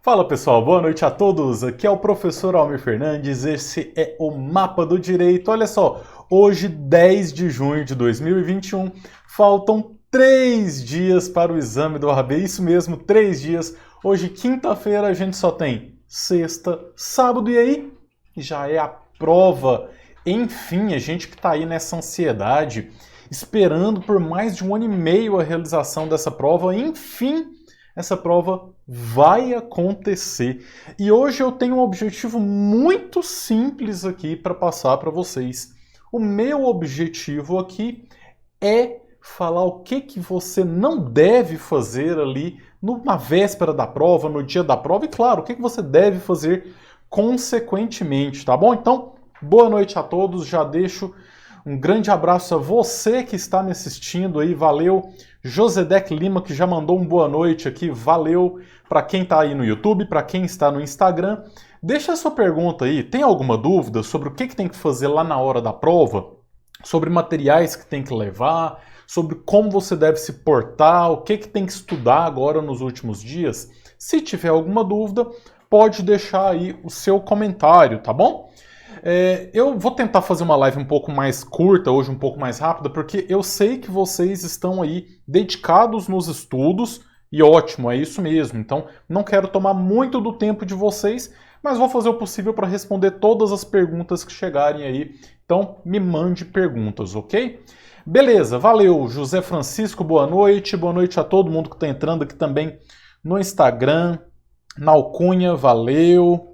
Fala pessoal, boa noite a todos, aqui é o professor Almir Fernandes, esse é o Mapa do Direito. Olha só, hoje 10 de junho de 2021, faltam 3 dias para o exame do OAB, isso mesmo, 3 dias. Hoje quinta-feira a gente só tem sexta, sábado e aí já é a prova. Enfim, a gente que está aí nessa ansiedade, esperando por mais de 1 ano e meio a realização dessa prova, enfim, essa prova vai acontecer. E hoje eu tenho um objetivo muito simples aqui para passar para vocês. O meu objetivo aqui é falar o que você não deve fazer ali na véspera da prova, no dia da prova, e claro, o que você deve fazer consequentemente, tá bom? Então, boa noite a todos, já deixo um grande abraço a você que está me assistindo aí, valeu. Josedec Lima, que já mandou um boa noite aqui, valeu. Para quem está aí no YouTube, para quem está no Instagram, deixa a sua pergunta aí. Tem alguma dúvida sobre o que tem que fazer lá na hora da prova? Sobre materiais que tem que levar? Sobre como você deve se portar? O que tem que estudar agora nos últimos dias? Se tiver alguma dúvida, pode deixar aí o seu comentário, tá bom? Eu vou tentar fazer uma live um pouco mais curta, hoje um pouco mais rápida, porque eu sei que vocês estão aí dedicados nos estudos, e ótimo, é isso mesmo. Então, não quero tomar muito do tempo de vocês, mas vou fazer o possível para responder todas as perguntas que chegarem aí. Então, me mande perguntas, ok? Beleza, valeu. José Francisco, boa noite. Boa noite a todo mundo que está entrando aqui também no Instagram. Na Alcunha, valeu.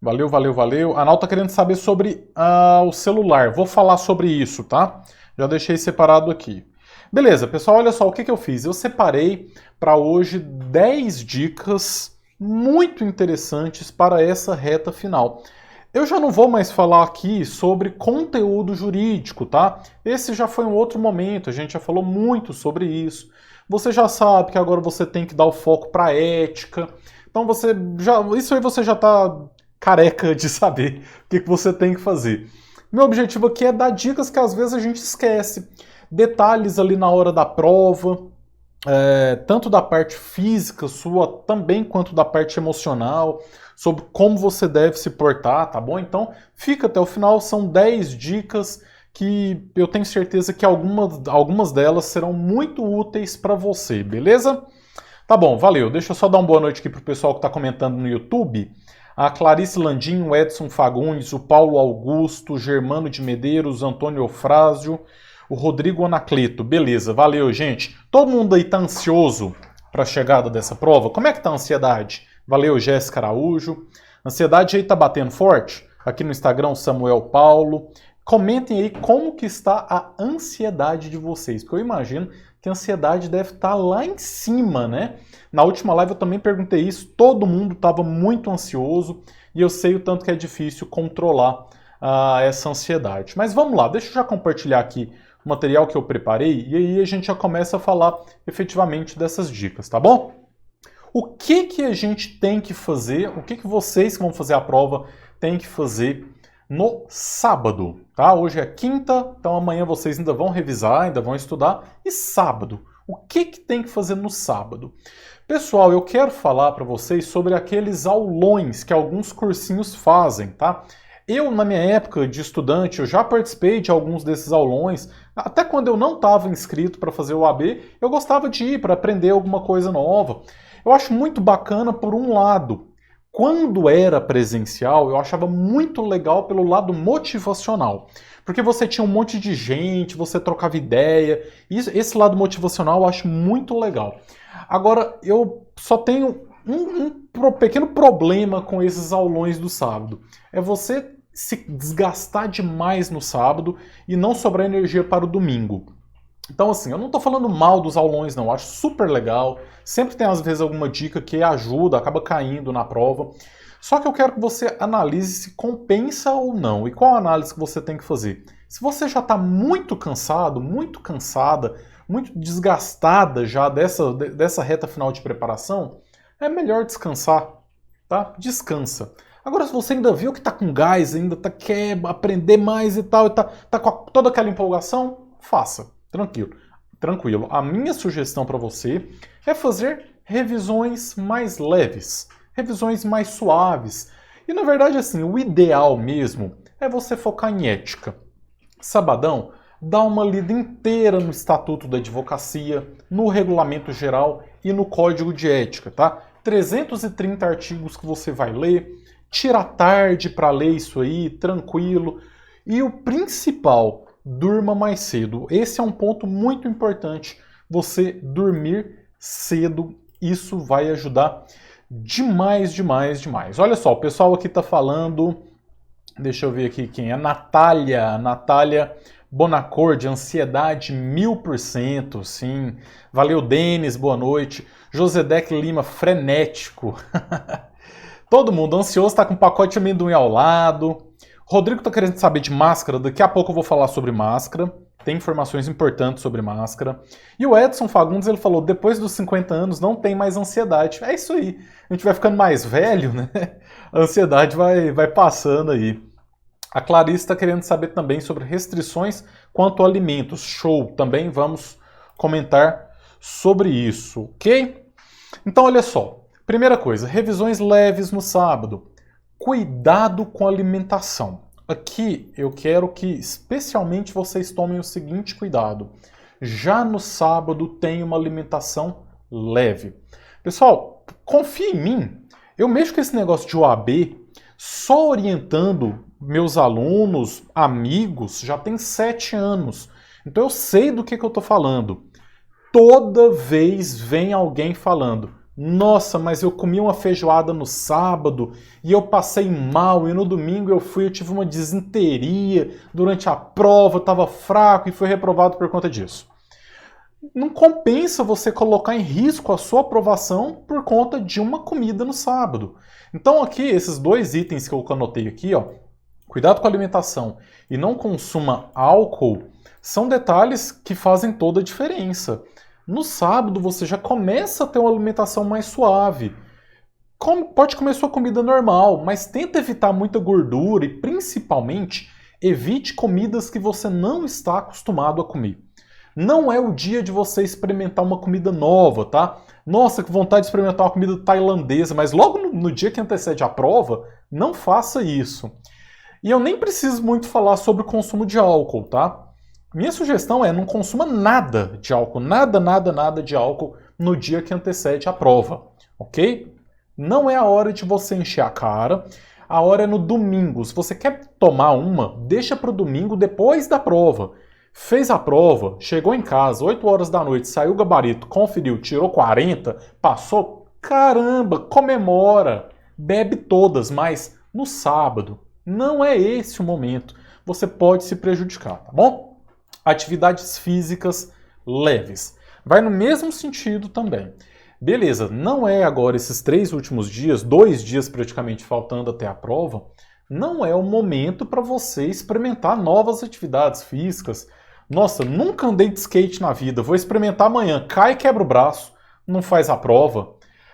Valeu, valeu, valeu. A Nau tá querendo saber sobre o celular. Vou falar sobre isso, tá? Já deixei separado aqui. Beleza, pessoal, olha só o que eu fiz. Eu separei para hoje 10 dicas muito interessantes para essa reta final. Eu já não vou mais falar aqui sobre conteúdo jurídico, tá? Esse já foi um outro momento, a gente já falou muito sobre isso. Você já sabe que agora você tem que dar o foco para ética. Então isso aí você já está careca de saber o que você tem que fazer. Meu objetivo aqui é dar dicas que às vezes a gente esquece. Detalhes ali na hora da prova, tanto da parte física sua também quanto da parte emocional, sobre como você deve se portar, tá bom? Então fica até o final, são 10 dicas que eu tenho certeza que algumas delas serão muito úteis para você, beleza? Tá bom, valeu. Deixa eu só dar uma boa noite aqui pro pessoal que está comentando no YouTube. A Clarice Landim, o Edson Fagundes, o Paulo Augusto, o Germano de Medeiros, Antônio Eufrásio, o Rodrigo Anacleto. Beleza, valeu, gente. Todo mundo aí tá ansioso para a chegada dessa prova? Como é que tá a ansiedade? Valeu, Jéssica Araújo. A ansiedade aí tá batendo forte? Aqui no Instagram, Samuel Paulo. Comentem aí como que está a ansiedade de vocês, porque eu imagino que a ansiedade deve estar lá em cima, né? Na última live eu também perguntei isso, todo mundo estava muito ansioso e eu sei o tanto que é difícil controlar essa ansiedade. Mas vamos lá, deixa eu já compartilhar aqui o material que eu preparei e aí a gente já começa a falar efetivamente dessas dicas, tá bom? O que a gente tem que fazer, o que vocês que vão fazer a prova têm que fazer no sábado, tá? Hoje é quinta, então amanhã vocês ainda vão revisar, ainda vão estudar. E sábado? O que tem que fazer no sábado? Pessoal, eu quero falar para vocês sobre aqueles aulões que alguns cursinhos fazem, tá? Eu, na minha época de estudante, eu já participei de alguns desses aulões. Até quando eu não estava inscrito para fazer o AB, eu gostava de ir para aprender alguma coisa nova. Eu acho muito bacana por um lado. Quando era presencial, eu achava muito legal pelo lado motivacional. Porque você tinha um monte de gente, você trocava ideia. Esse lado motivacional eu acho muito legal. Agora, eu só tenho um pequeno problema com esses aulões do sábado. É você se desgastar demais no sábado e não sobrar energia para o domingo. Então, assim, eu não estou falando mal dos aulões, não. Eu acho super legal. Sempre tem, às vezes, alguma dica que ajuda, acaba caindo na prova. Só que eu quero que você analise se compensa ou não. E qual análise que você tem que fazer? Se você já está muito cansado, muito cansada, muito desgastada já dessa reta final de preparação, é melhor descansar, tá? Descansa. Agora, se você ainda viu que está com gás, ainda quer aprender mais e tal, e tá com toda aquela empolgação, faça. Tranquilo. A minha sugestão para você é fazer revisões mais leves, revisões mais suaves. E na verdade, assim, o ideal mesmo é você focar em ética. Sabadão, dá uma lida inteira no Estatuto da Advocacia, no Regulamento Geral e no Código de Ética, tá? 330 artigos que você vai ler, tira a tarde para ler isso aí, tranquilo. E o principal, durma mais cedo. Esse é um ponto muito importante, você dormir cedo, isso vai ajudar demais, demais, demais. Olha só, o pessoal aqui tá falando, deixa eu ver aqui quem é, Natália Bonaccord, ansiedade 1000%, sim. Valeu, Denis, boa noite. Josedec Lima, frenético. Todo mundo ansioso, tá com um pacote de amendoim ao lado. Rodrigo tá querendo saber de máscara, daqui a pouco eu vou falar sobre máscara. Tem informações importantes sobre máscara. E o Edson Fagundes, ele falou, depois dos 50 anos não tem mais ansiedade. É isso aí, a gente vai ficando mais velho, né? A ansiedade vai passando aí. A Clarice está querendo saber também sobre restrições quanto a alimentos. Show, também vamos comentar sobre isso, ok? Então, olha só. Primeira coisa, revisões leves no sábado. Cuidado com a alimentação. Aqui eu quero que especialmente vocês tomem o seguinte cuidado. Já no sábado tem uma alimentação leve. Pessoal, confia em mim. Eu mexo com esse negócio de OAB só orientando meus alunos, amigos, já tem 7 anos. Então eu sei do que eu estou falando. Toda vez vem alguém falando, nossa, mas eu comi uma feijoada no sábado e eu passei mal, e no domingo eu tive uma disenteria, durante a prova eu estava fraco e fui reprovado por conta disso. Não compensa você colocar em risco a sua aprovação por conta de uma comida no sábado. Então aqui, esses 2 itens que eu anotei aqui, ó, cuidado com a alimentação e não consuma álcool, são detalhes que fazem toda a diferença. No sábado você já começa a ter uma alimentação mais suave. Pode comer sua comida normal, mas tenta evitar muita gordura e principalmente evite comidas que você não está acostumado a comer. Não é o dia de você experimentar uma comida nova, tá? Nossa, que vontade de experimentar uma comida tailandesa, mas logo no dia que antecede a prova, não faça isso. E eu nem preciso muito falar sobre o consumo de álcool, tá? Minha sugestão é não consuma nada de álcool, nada de álcool no dia que antecede a prova, ok? Não é a hora de você encher a cara, a hora é no domingo. Se você quer tomar uma, deixa para o domingo depois da prova. Fez a prova, chegou em casa, 8 horas da noite, saiu o gabarito, conferiu, tirou 40, passou, caramba, comemora, bebe todas, mas no sábado não é esse o momento. Você pode se prejudicar, tá bom? Atividades físicas leves. Vai no mesmo sentido também. Beleza, não é agora esses 3 últimos dias, 2 dias praticamente faltando até a prova, não é o momento para você experimentar novas atividades físicas. Nossa, nunca andei de skate na vida, vou experimentar amanhã, cai e quebra o braço, não faz a prova.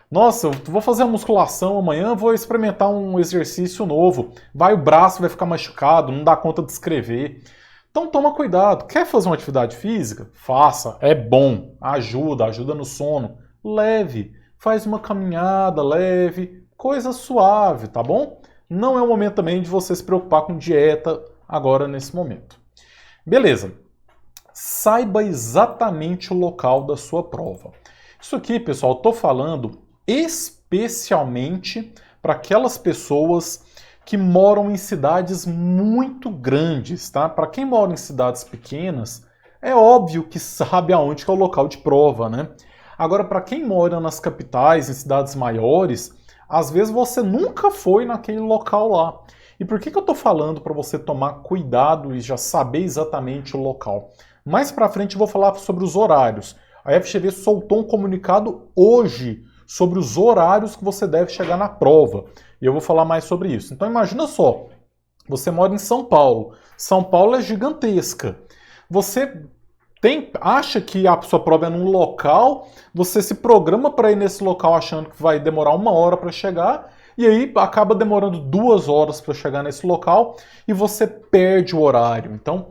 Nossa, eu vou fazer uma musculação amanhã, vou experimentar um exercício novo, vai o braço, vai ficar machucado, não dá conta de escrever. Então toma cuidado, quer fazer uma atividade física? Faça, é bom, ajuda no sono, leve, faz uma caminhada leve, coisa suave, tá bom? Não é o momento também de você se preocupar com dieta agora nesse momento. Beleza. Saiba exatamente o local da sua prova. Isso aqui, pessoal, estou falando especialmente para aquelas pessoas que moram em cidades muito grandes, tá? Para quem mora em cidades pequenas, é óbvio que sabe aonde que é o local de prova, né? Agora, para quem mora nas capitais, em cidades maiores, às vezes você nunca foi naquele local lá. E por que eu estou falando para você tomar cuidado e já saber exatamente o local? Mais para frente eu vou falar sobre os horários. A FGV soltou um comunicado hoje sobre os horários que você deve chegar na prova. E eu vou falar mais sobre isso. Então imagina só, você mora em São Paulo. São Paulo é gigantesca. Você acha que a sua prova é num local, você se programa para ir nesse local achando que vai demorar 1 hora para chegar, e aí acaba demorando 2 horas para chegar nesse local e você perde o horário. Então,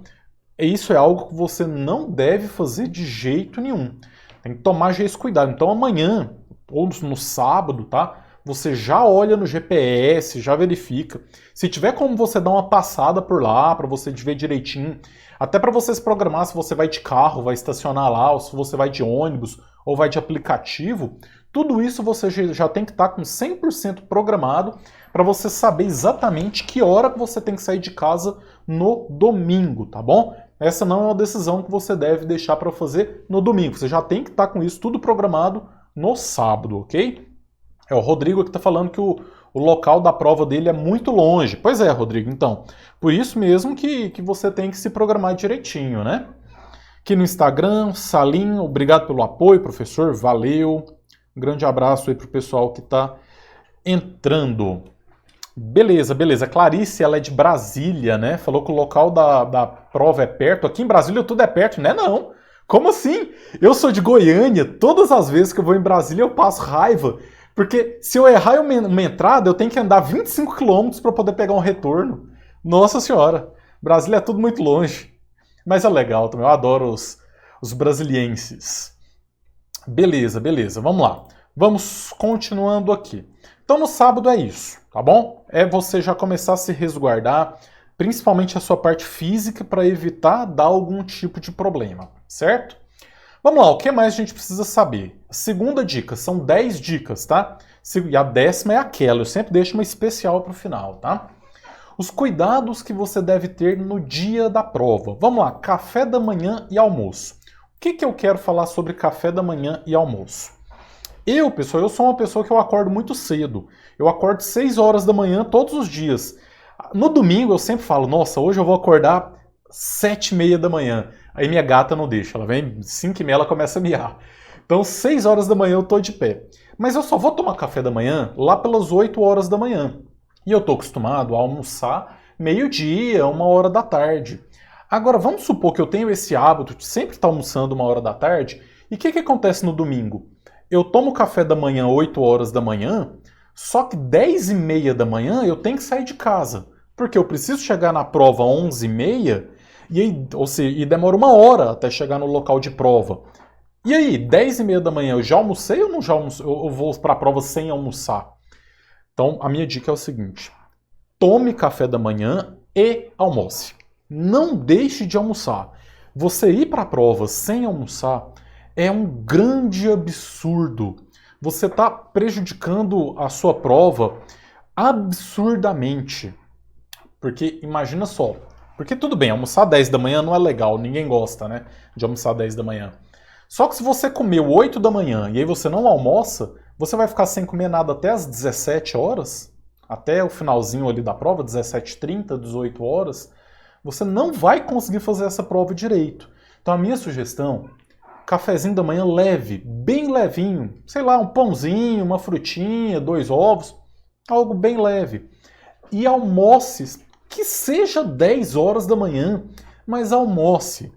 isso é algo que você não deve fazer de jeito nenhum. Tem que tomar esse cuidado. Então, amanhã, ou no sábado, tá? Você já olha no GPS, já verifica. Se tiver como você dar uma passada por lá, para você ver direitinho, até para você se programar se você vai de carro, vai estacionar lá, ou se você vai de ônibus, ou vai de aplicativo, tudo isso você já tem que estar com 100% programado para você saber exatamente que hora que você tem que sair de casa no domingo, tá bom? Essa não é uma decisão que você deve deixar para fazer no domingo. Você já tem que estar com isso tudo programado no sábado, ok? É o Rodrigo que está falando que o local da prova dele é muito longe. Pois é, Rodrigo, então. Por isso mesmo que você tem que se programar direitinho, né? Aqui no Instagram, Salim, obrigado pelo apoio, professor, valeu. Um grande abraço aí pro pessoal que está entrando. Beleza, beleza. Clarice, ela é de Brasília, né? Falou que o local da prova é perto. Aqui em Brasília tudo é perto, né? Não. Como assim? Eu sou de Goiânia. Todas as vezes que eu vou em Brasília eu passo raiva. Porque se eu errar uma entrada, eu tenho que andar 25 quilômetros para poder pegar um retorno. Nossa Senhora. Brasília é tudo muito longe. Mas é legal também. Eu adoro os brasilienses. Beleza, beleza. Vamos lá. Vamos continuando aqui. Então no sábado é isso, tá bom? É você já começar a se resguardar, principalmente a sua parte física, para evitar dar algum tipo de problema, certo? Vamos lá, o que mais a gente precisa saber? Segunda dica, são 10 dicas, tá? E a 10ª é aquela, eu sempre deixo uma especial para o final, tá? Os cuidados que você deve ter no dia da prova. Vamos lá, café da manhã e almoço. O que eu quero falar sobre café da manhã e almoço? Pessoal, eu sou uma pessoa que eu acordo muito cedo. Eu acordo 6 horas da manhã todos os dias. No domingo eu sempre falo, nossa, hoje eu vou acordar 7h30 da manhã. Aí minha gata não deixa, ela vem 5h30 ela começa a miar. Então 6 horas da manhã eu tô de pé. Mas eu só vou tomar café da manhã lá pelas 8 horas da manhã. E eu tô acostumado a almoçar meio-dia, 1h da tarde. Agora vamos supor que eu tenho esse hábito de sempre estar almoçando 1h da tarde. E o que acontece no domingo? Eu tomo café da manhã 8 horas da manhã, só que 10h30 da manhã eu tenho que sair de casa. Porque eu preciso chegar na prova 11h30 e demora 1 hora até chegar no local de prova. E aí, 10h30 da manhã eu já almocei ou não já almocei? Eu vou para a prova sem almoçar? Então, a minha dica é o seguinte. Tome café da manhã e almoce. Não deixe de almoçar. Você ir para a prova sem almoçar é um grande absurdo. Você está prejudicando a sua prova absurdamente. Porque imagina só. Porque tudo bem, almoçar 10 da manhã não é legal. Ninguém gosta, né, de almoçar 10 da manhã. Só que se você comeu 8 da manhã e aí você não almoça, você vai ficar sem comer nada até as 17 horas, até o finalzinho ali da prova, 17h30, 18 horas, você não vai conseguir fazer essa prova direito. Então a minha sugestão, cafezinho da manhã leve, bem levinho, sei lá, um pãozinho, uma frutinha, 2 ovos, algo bem leve. E almoce, que seja 10 horas da manhã, mas almoce.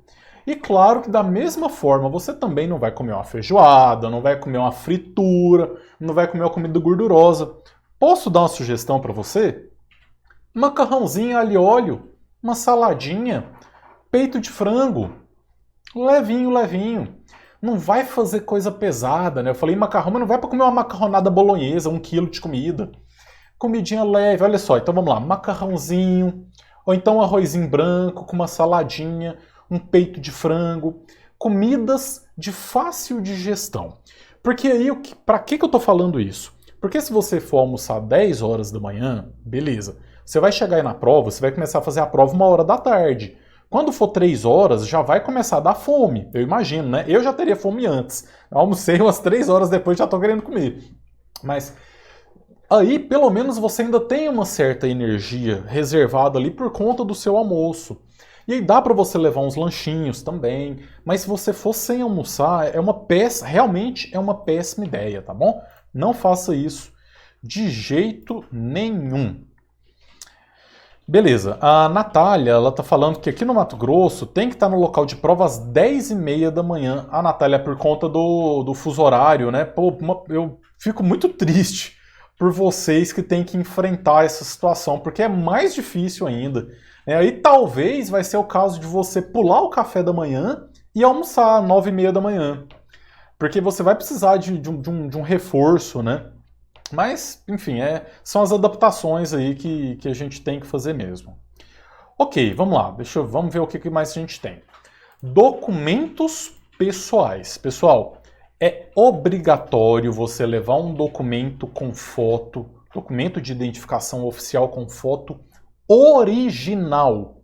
E claro que da mesma forma você também não vai comer uma feijoada, não vai comer uma fritura, não vai comer uma comida gordurosa. Posso dar uma sugestão para você? Macarrãozinho alho e óleo, uma saladinha, peito de frango, levinho, levinho. Não vai fazer coisa pesada, né? Eu falei macarrão, mas não vai para comer uma macarronada bolonhesa, 1 quilo de comida. Comidinha leve, olha só, então vamos lá, macarrãozinho, ou então um arrozinho branco com uma saladinha, um peito de frango, comidas de fácil digestão. Porque aí, para que eu tô falando isso? Porque se você for almoçar 10 horas da manhã, beleza, você vai chegar aí na prova, você vai começar a fazer a prova 1h da tarde. Quando for 3 horas, já vai começar a dar fome, eu imagino, né? Eu já teria fome antes. Eu almocei umas 3 horas depois, já tô querendo comer. Mas aí, pelo menos, você ainda tem uma certa energia reservada ali por conta do seu almoço. E aí dá para você levar uns lanchinhos também, mas se você for sem almoçar, realmente é uma péssima ideia, tá bom? Não faça isso de jeito nenhum. Beleza, a Natália, ela tá falando que aqui no Mato Grosso tem que estar no local de prova às 10h30 da manhã. A Natália, por conta do fuso horário, né? Pô, eu fico muito triste por vocês que têm que enfrentar essa situação, porque é mais difícil ainda. Aí talvez vai ser o caso de você pular o café da manhã e almoçar às 9h30 da manhã. porque você vai precisar de um reforço, né? Mas, enfim, são as adaptações aí que a gente tem que fazer mesmo. Ok, vamos lá, vamos ver o que mais a gente tem. Documentos pessoais. Pessoal, é obrigatório você levar um documento com foto, documento de identificação oficial com foto original.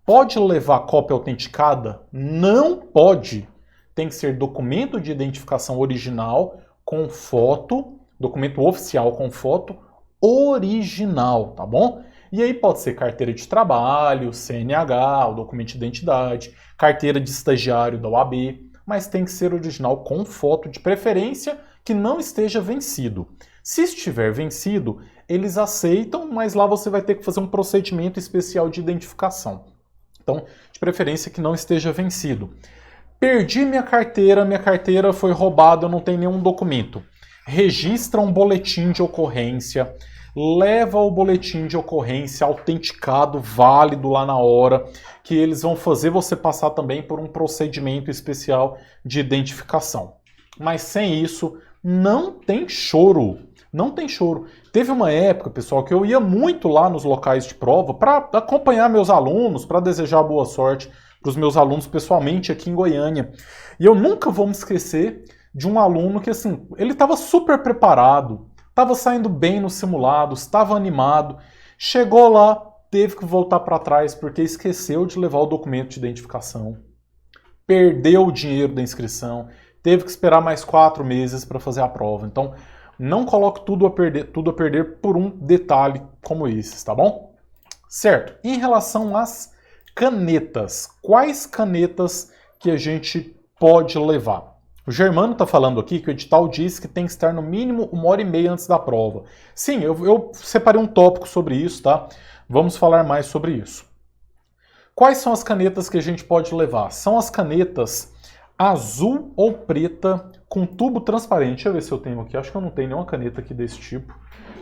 Pode levar cópia autenticada? Não pode. Tem que ser documento de identificação original com foto, documento oficial com foto original, tá bom? E aí pode ser carteira de trabalho, CNH, o documento de identidade, carteira de estagiário da OAB, mas tem que ser original com foto, de preferência que não esteja vencido. Se estiver vencido, eles aceitam, mas lá você vai ter que fazer um procedimento especial de identificação. Então, de preferência que não esteja vencido. Perdi minha carteira foi roubada, eu não tenho nenhum documento. Registra um boletim de ocorrência, leva o boletim de ocorrência autenticado, válido lá na hora, que eles vão fazer você passar também por um procedimento especial de identificação. Mas sem isso, não tem choro. Não tem choro. Teve uma época, pessoal, que eu ia muito lá nos locais de prova para acompanhar meus alunos, para desejar boa sorte para os meus alunos pessoalmente aqui em Goiânia. E eu nunca vou me esquecer de um aluno que, assim, ele estava super preparado, estava saindo bem nos simulados, estava animado, chegou lá, teve que voltar para trás porque esqueceu de levar o documento de identificação, perdeu o dinheiro da inscrição, teve que esperar mais 4 meses para fazer a prova. Então, não coloque tudo a perder por um detalhe como esse, tá bom? Certo. Em relação às canetas, quais canetas que a gente pode levar? O Germano está falando aqui que o edital diz que tem que estar no mínimo 1h30 antes da prova. Sim, eu separei um tópico sobre isso, tá? Vamos falar mais sobre isso. Quais são as canetas que a gente pode levar? São as canetas azul ou preta com tubo transparente. Deixa eu ver se eu tenho aqui. Acho que eu não tenho nenhuma caneta aqui desse tipo.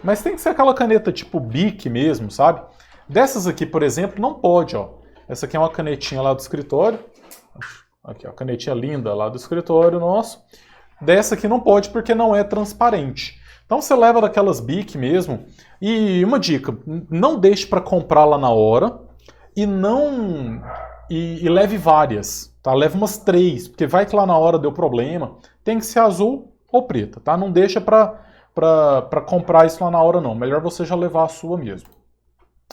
Mas tem que ser aquela caneta tipo Bic mesmo, sabe? Dessas aqui, por exemplo, não pode, ó. Essa aqui é uma canetinha lá do escritório. Aqui, ó, canetinha linda lá do escritório nosso. Dessa aqui não pode porque não é transparente. Então você leva daquelas Bic mesmo. E uma dica, não deixe para comprar lá na hora e não e leve várias, tá? Leve umas 3, porque vai que lá na hora deu problema. Tem que ser azul ou preta, tá? Não deixa para comprar isso lá na hora não. Melhor você já levar a sua mesmo.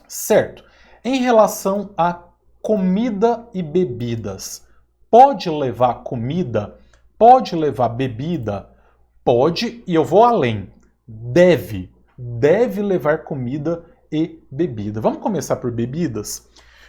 Certo. Em relação a comida e bebidas, pode levar comida? Pode levar bebida? Pode, e eu vou além. Deve levar comida e bebida. Vamos começar por bebidas?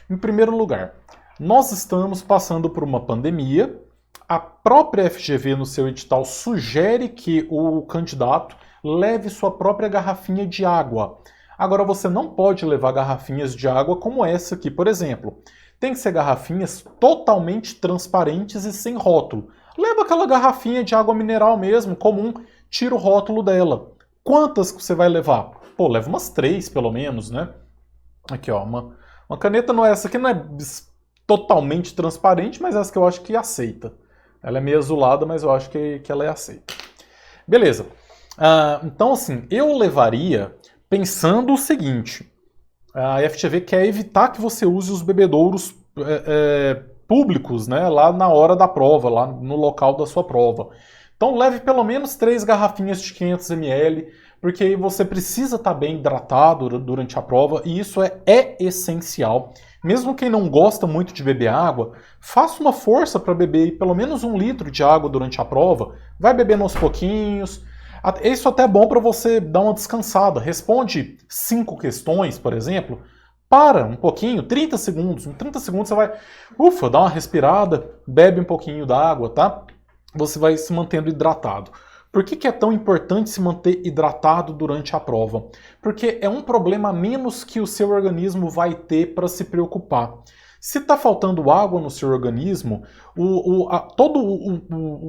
Em primeiro lugar, nós estamos passando por uma pandemia. A própria FGV, no seu edital, sugere que o candidato leve sua própria garrafinha de água. Agora, você não pode levar garrafinhas de água como essa aqui, por exemplo. Tem que ser garrafinhas totalmente transparentes e sem rótulo. Leva aquela garrafinha de água mineral mesmo, comum, tira o rótulo dela. Quantas que você vai levar? Pô, leva umas 3 pelo menos, né? Aqui, ó, uma caneta, essa aqui não é totalmente transparente, mas essa que eu acho que aceita. Ela é meio azulada, mas eu acho que ela é aceita. Beleza. Então, assim, eu levaria pensando o seguinte. A FGV quer evitar que você use os bebedouros públicos, né, lá na hora da prova, lá no local da sua prova. Então leve pelo menos 3 garrafinhas de 500 ml, porque aí você precisa estar bem hidratado durante a prova, e isso é essencial. Mesmo quem não gosta muito de beber água, faça uma força para beber pelo menos 1 litro de água durante a prova. Vai bebendo aos pouquinhos. Isso até é bom para você dar uma descansada. Responde 5 questões, por exemplo. Para um pouquinho, 30 segundos. Em 30 segundos você vai, dá uma respirada, bebe um pouquinho da água, tá? Você vai se mantendo hidratado. Por que é tão importante se manter hidratado durante a prova? Porque é um problema a menos que o seu organismo vai ter para se preocupar. Se está faltando água no seu organismo,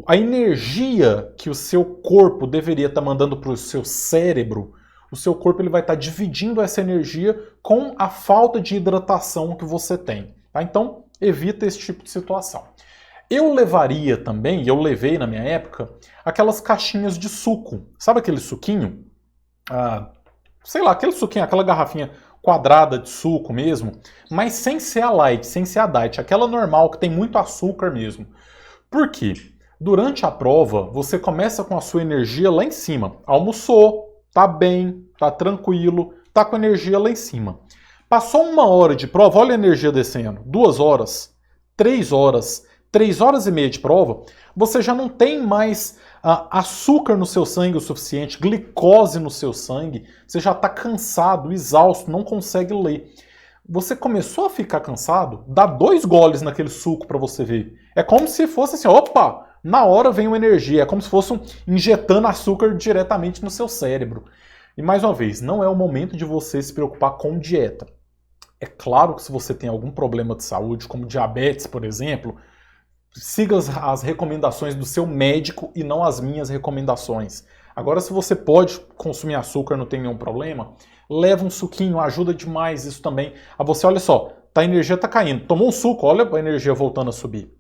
a energia que o seu corpo deveria estar mandando para o seu cérebro, o seu corpo ele vai estar dividindo essa energia com a falta de hidratação que você tem. Tá? Então, evita esse tipo de situação. Eu levaria também, e eu levei na minha época, aquelas caixinhas de suco. Sabe aquele suquinho? Sei lá, aquele suquinho, aquela garrafinha quadrada de suco mesmo, mas sem ser a light, sem ser a diet, aquela normal que tem muito açúcar mesmo. Por quê? Durante a prova, você começa com a sua energia lá em cima. Almoçou, tá bem, tá tranquilo, tá com a energia lá em cima. Passou 1 hora de prova, olha a energia descendo. 2 horas, 3 horas, 3 horas e meia de prova, você já não tem mais açúcar no seu sangue o suficiente, glicose no seu sangue, você já está cansado, exausto, não consegue ler. Você começou a ficar cansado, dá 2 goles naquele suco para você ver. É como se fosse assim, opa, na hora vem uma energia, é como se fosse injetando açúcar diretamente no seu cérebro. E mais uma vez, não é o momento de você se preocupar com dieta. É claro que se você tem algum problema de saúde, como diabetes, por exemplo, siga as recomendações do seu médico e não as minhas recomendações. Agora, se você pode consumir açúcar, não tem nenhum problema, leva um suquinho, ajuda demais isso também. Você, olha só, a energia está caindo. Tomou um suco, olha a energia voltando a subir.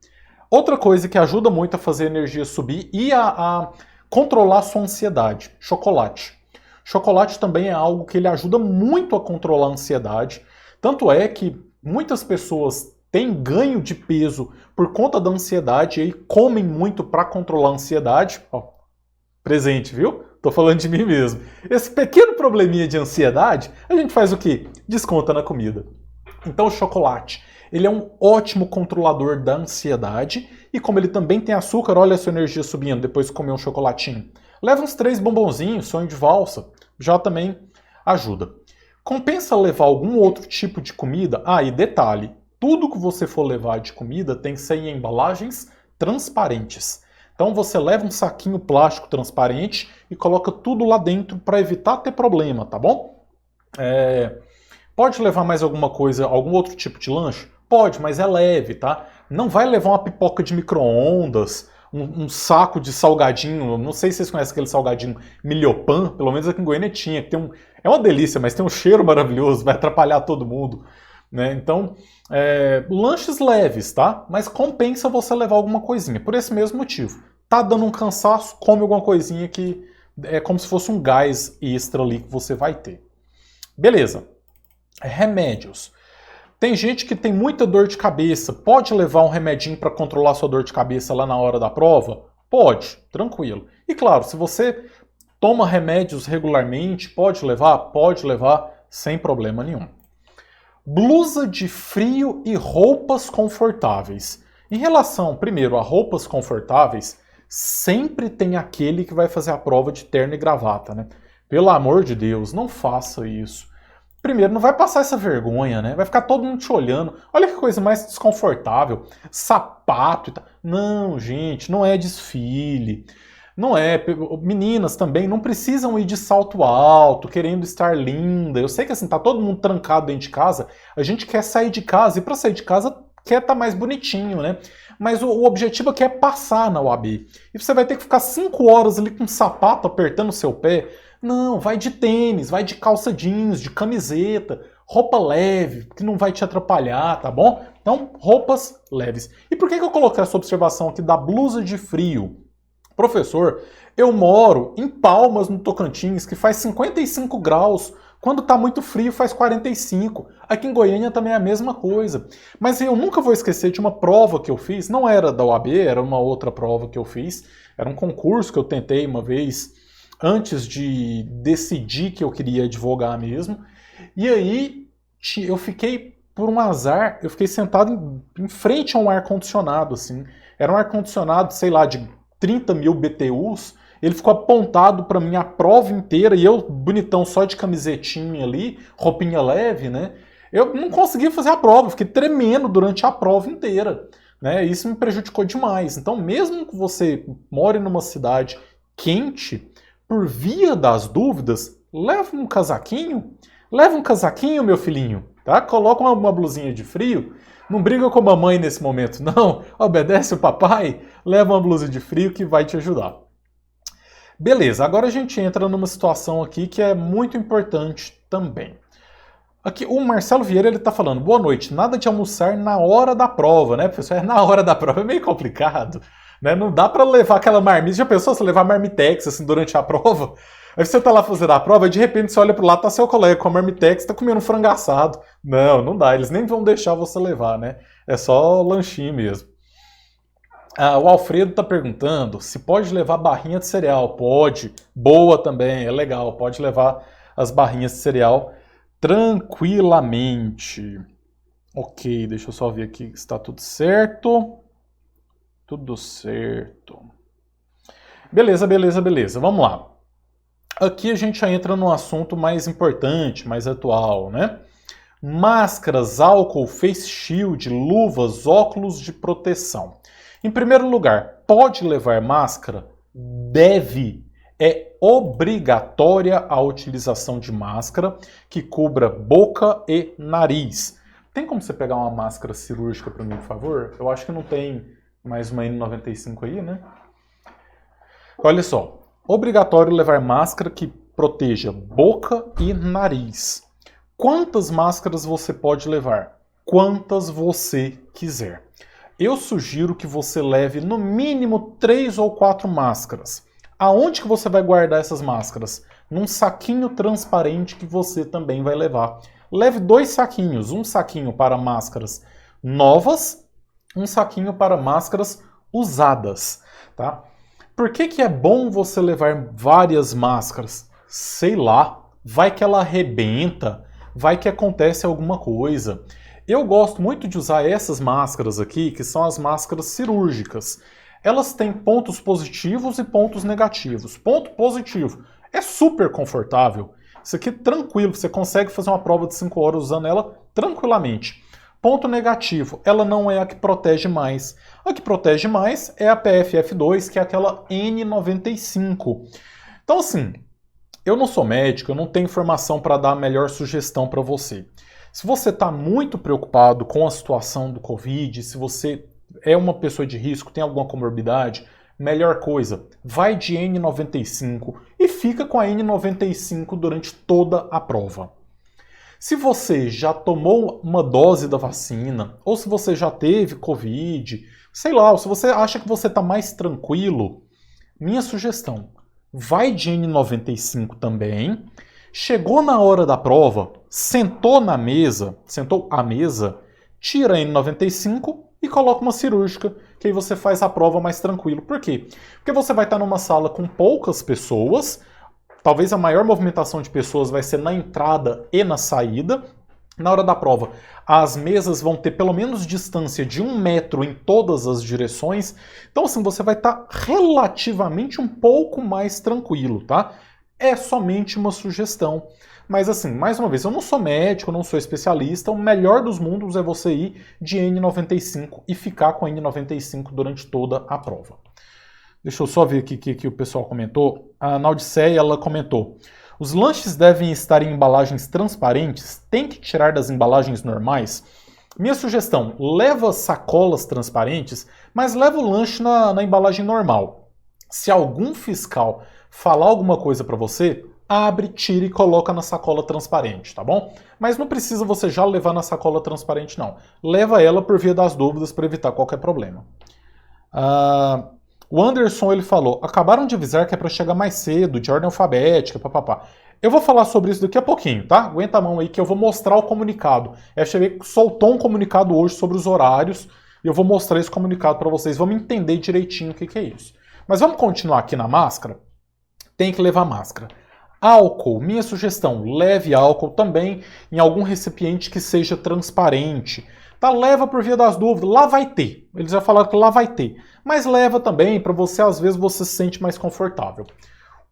Outra coisa que ajuda muito a fazer a energia subir e a controlar a sua ansiedade, chocolate. Chocolate também é algo que ele ajuda muito a controlar a ansiedade. Tanto é que muitas pessoas têm ganho de peso por conta da ansiedade e aí comem muito para controlar a ansiedade. Ó, presente, viu? Tô falando de mim mesmo. Esse pequeno probleminha de ansiedade, a gente faz o quê? Desconta na comida. Então o chocolate, ele é um ótimo controlador da ansiedade e como ele também tem açúcar, olha a sua energia subindo depois de comer um chocolatinho. Leva uns 3 bombonzinhos, sonho de valsa, já também ajuda. Compensa levar algum outro tipo de comida? E detalhe, tudo que você for levar de comida tem que ser em embalagens transparentes. Então você leva um saquinho plástico transparente e coloca tudo lá dentro para evitar ter problema, tá bom? Pode levar mais alguma coisa, algum outro tipo de lanche? Pode, mas é leve, tá? Não vai levar uma pipoca de micro-ondas, um saco de salgadinho, não sei se vocês conhecem aquele salgadinho Milhopan, pelo menos aqui em Goiânia tinha, que é uma delícia, mas tem um cheiro maravilhoso, vai atrapalhar todo mundo. Né? Então, lanches leves, tá? Mas compensa você levar alguma coisinha, por esse mesmo motivo. Tá dando um cansaço, come alguma coisinha que é como se fosse um gás extra ali que você vai ter. Beleza. Remédios. Tem gente que tem muita dor de cabeça, pode levar um remedinho para controlar sua dor de cabeça lá na hora da prova? Pode, tranquilo. E claro, se você toma remédios regularmente, pode levar sem problema nenhum. Blusa de frio e roupas confortáveis. Em relação, primeiro, a roupas confortáveis, sempre tem aquele que vai fazer a prova de terno e gravata, né? Pelo amor de Deus, não faça isso. Primeiro, não vai passar essa vergonha, né? Vai ficar todo mundo te olhando. Olha que coisa mais desconfortável. Sapato e tal. Não, gente, não é desfile. Não é. Meninas também não precisam ir de salto alto, querendo estar linda. Eu sei que assim, tá todo mundo trancado dentro de casa. A gente quer sair de casa e para sair de casa quer estar mais bonitinho, né? Mas o objetivo aqui é passar na UAB. E você vai ter que ficar 5 horas ali com um sapato apertando o seu pé. Não, vai de tênis, vai de calça jeans, de camiseta, roupa leve, que não vai te atrapalhar, tá bom? Então, roupas leves. E por que eu coloquei essa observação aqui da blusa de frio? Professor, eu moro em Palmas, no Tocantins, que faz 55 graus. Quando tá muito frio, faz 45. Aqui em Goiânia também é a mesma coisa. Mas eu nunca vou esquecer de uma prova que eu fiz, não era da UAB, era uma outra prova que eu fiz, era um concurso que eu tentei uma vez antes de decidir que eu queria advogar mesmo. E aí eu fiquei, por um azar, eu fiquei sentado em frente a um ar-condicionado, assim. Era um ar-condicionado, sei lá, de 30 mil BTUs. Ele ficou apontado para mim a prova inteira e eu, bonitão, só de camisetinha ali, roupinha leve, né? Eu não conseguia fazer a prova, fiquei tremendo durante a prova inteira, né? Isso me prejudicou demais. Então, mesmo que você more numa cidade quente, por via das dúvidas, leva um casaquinho, meu filhinho, tá? Coloca uma blusinha de frio, não briga com a mamãe nesse momento, não, obedece o papai, leva uma blusa de frio que vai te ajudar. Beleza, agora a gente entra numa situação aqui que é muito importante também. Aqui, o Marcelo Vieira, ele tá falando, boa noite, nada de almoçar na hora da prova, né, professor? Na hora da prova é meio complicado, né? Não dá para levar aquela marmita. Já pensou se levar marmitex, assim, durante a prova? Aí você tá lá fazendo a prova e de repente você olha pro lado, tá seu colega com a marmitex, tá comendo um frango assado. Não, não dá, eles nem vão deixar você levar, né? É só lanchinho mesmo. O Alfredo tá perguntando se pode levar barrinha de cereal. Pode. Boa também, é legal. Pode levar as barrinhas de cereal tranquilamente. Ok, deixa eu só ver aqui se está tudo certo. Tudo certo. Beleza, beleza, beleza. Vamos lá. Aqui a gente já entra num assunto mais importante, mais atual, né? Máscaras, álcool, face shield, luvas, óculos de proteção. Em primeiro lugar, pode levar máscara? Deve. É obrigatória a utilização de máscara que cubra boca e nariz. Tem como você pegar uma máscara cirúrgica para mim, por favor? Eu acho que não tem mais uma N95 aí, né? Olha só. Obrigatório levar máscara que proteja boca e nariz. Quantas máscaras você pode levar? Quantas você quiser. Eu sugiro que você leve no mínimo 3 ou 4 máscaras. Aonde que você vai guardar essas máscaras? Num saquinho transparente que você também vai levar. Leve 2 saquinhos, um saquinho para máscaras novas, um saquinho para máscaras usadas, tá? Por que é bom você levar várias máscaras? Sei lá, vai que ela arrebenta, vai que acontece alguma coisa. Eu gosto muito de usar essas máscaras aqui, que são as máscaras cirúrgicas. Elas têm pontos positivos e pontos negativos. Ponto positivo, é super confortável. Isso aqui é tranquilo, você consegue fazer uma prova de 5 horas usando ela tranquilamente. Ponto negativo, ela não é a que protege mais. A que protege mais é a PFF2, que é aquela N95. Então assim, eu não sou médico, eu não tenho informação para dar a melhor sugestão para você. Se você está muito preocupado com a situação do Covid, se você é uma pessoa de risco, tem alguma comorbidade, melhor coisa, vai de N95 e fica com a N95 durante toda a prova. Se você já tomou uma dose da vacina, ou se você já teve Covid, sei lá, ou se você acha que você está mais tranquilo, minha sugestão, vai de N95 também. Chegou na hora da prova, sentou à mesa, tira a N95 e coloca uma cirúrgica, que aí você faz a prova mais tranquilo. Por quê? Porque você vai estar numa sala com poucas pessoas, talvez a maior movimentação de pessoas vai ser na entrada e na saída. Na hora da prova, as mesas vão ter pelo menos distância de 1 metro em todas as direções. Então assim, você vai estar relativamente um pouco mais tranquilo, tá? É somente uma sugestão. Mas assim, mais uma vez, eu não sou médico, eu não sou especialista, o melhor dos mundos é você ir de N95 e ficar com a N95 durante toda a prova. Deixa eu só ver aqui o que o pessoal comentou. A Naudiceia, ela comentou: os lanches devem estar em embalagens transparentes? Tem que tirar das embalagens normais? Minha sugestão, leva sacolas transparentes, mas leva o lanche na embalagem normal. Se algum fiscal falar alguma coisa para você, abre, tira e coloca na sacola transparente, tá bom? Mas não precisa você já levar na sacola transparente, não. Leva ela por via das dúvidas para evitar qualquer problema. O Anderson, ele falou, acabaram de avisar que é para chegar mais cedo, de ordem alfabética, papapá. Eu vou falar sobre isso daqui a pouquinho, tá? Aguenta a mão aí que eu vou mostrar o comunicado. A FGV soltou um comunicado hoje sobre os horários e eu vou mostrar esse comunicado para vocês. Vamos entender direitinho o que é isso. Mas vamos continuar aqui na máscara? Tem que levar máscara. Álcool, minha sugestão, leve álcool também em algum recipiente que seja transparente. Tá, leva por via das dúvidas, lá vai ter. Eles já falaram que lá vai ter. Mas leva também para você, às vezes, você se sente mais confortável.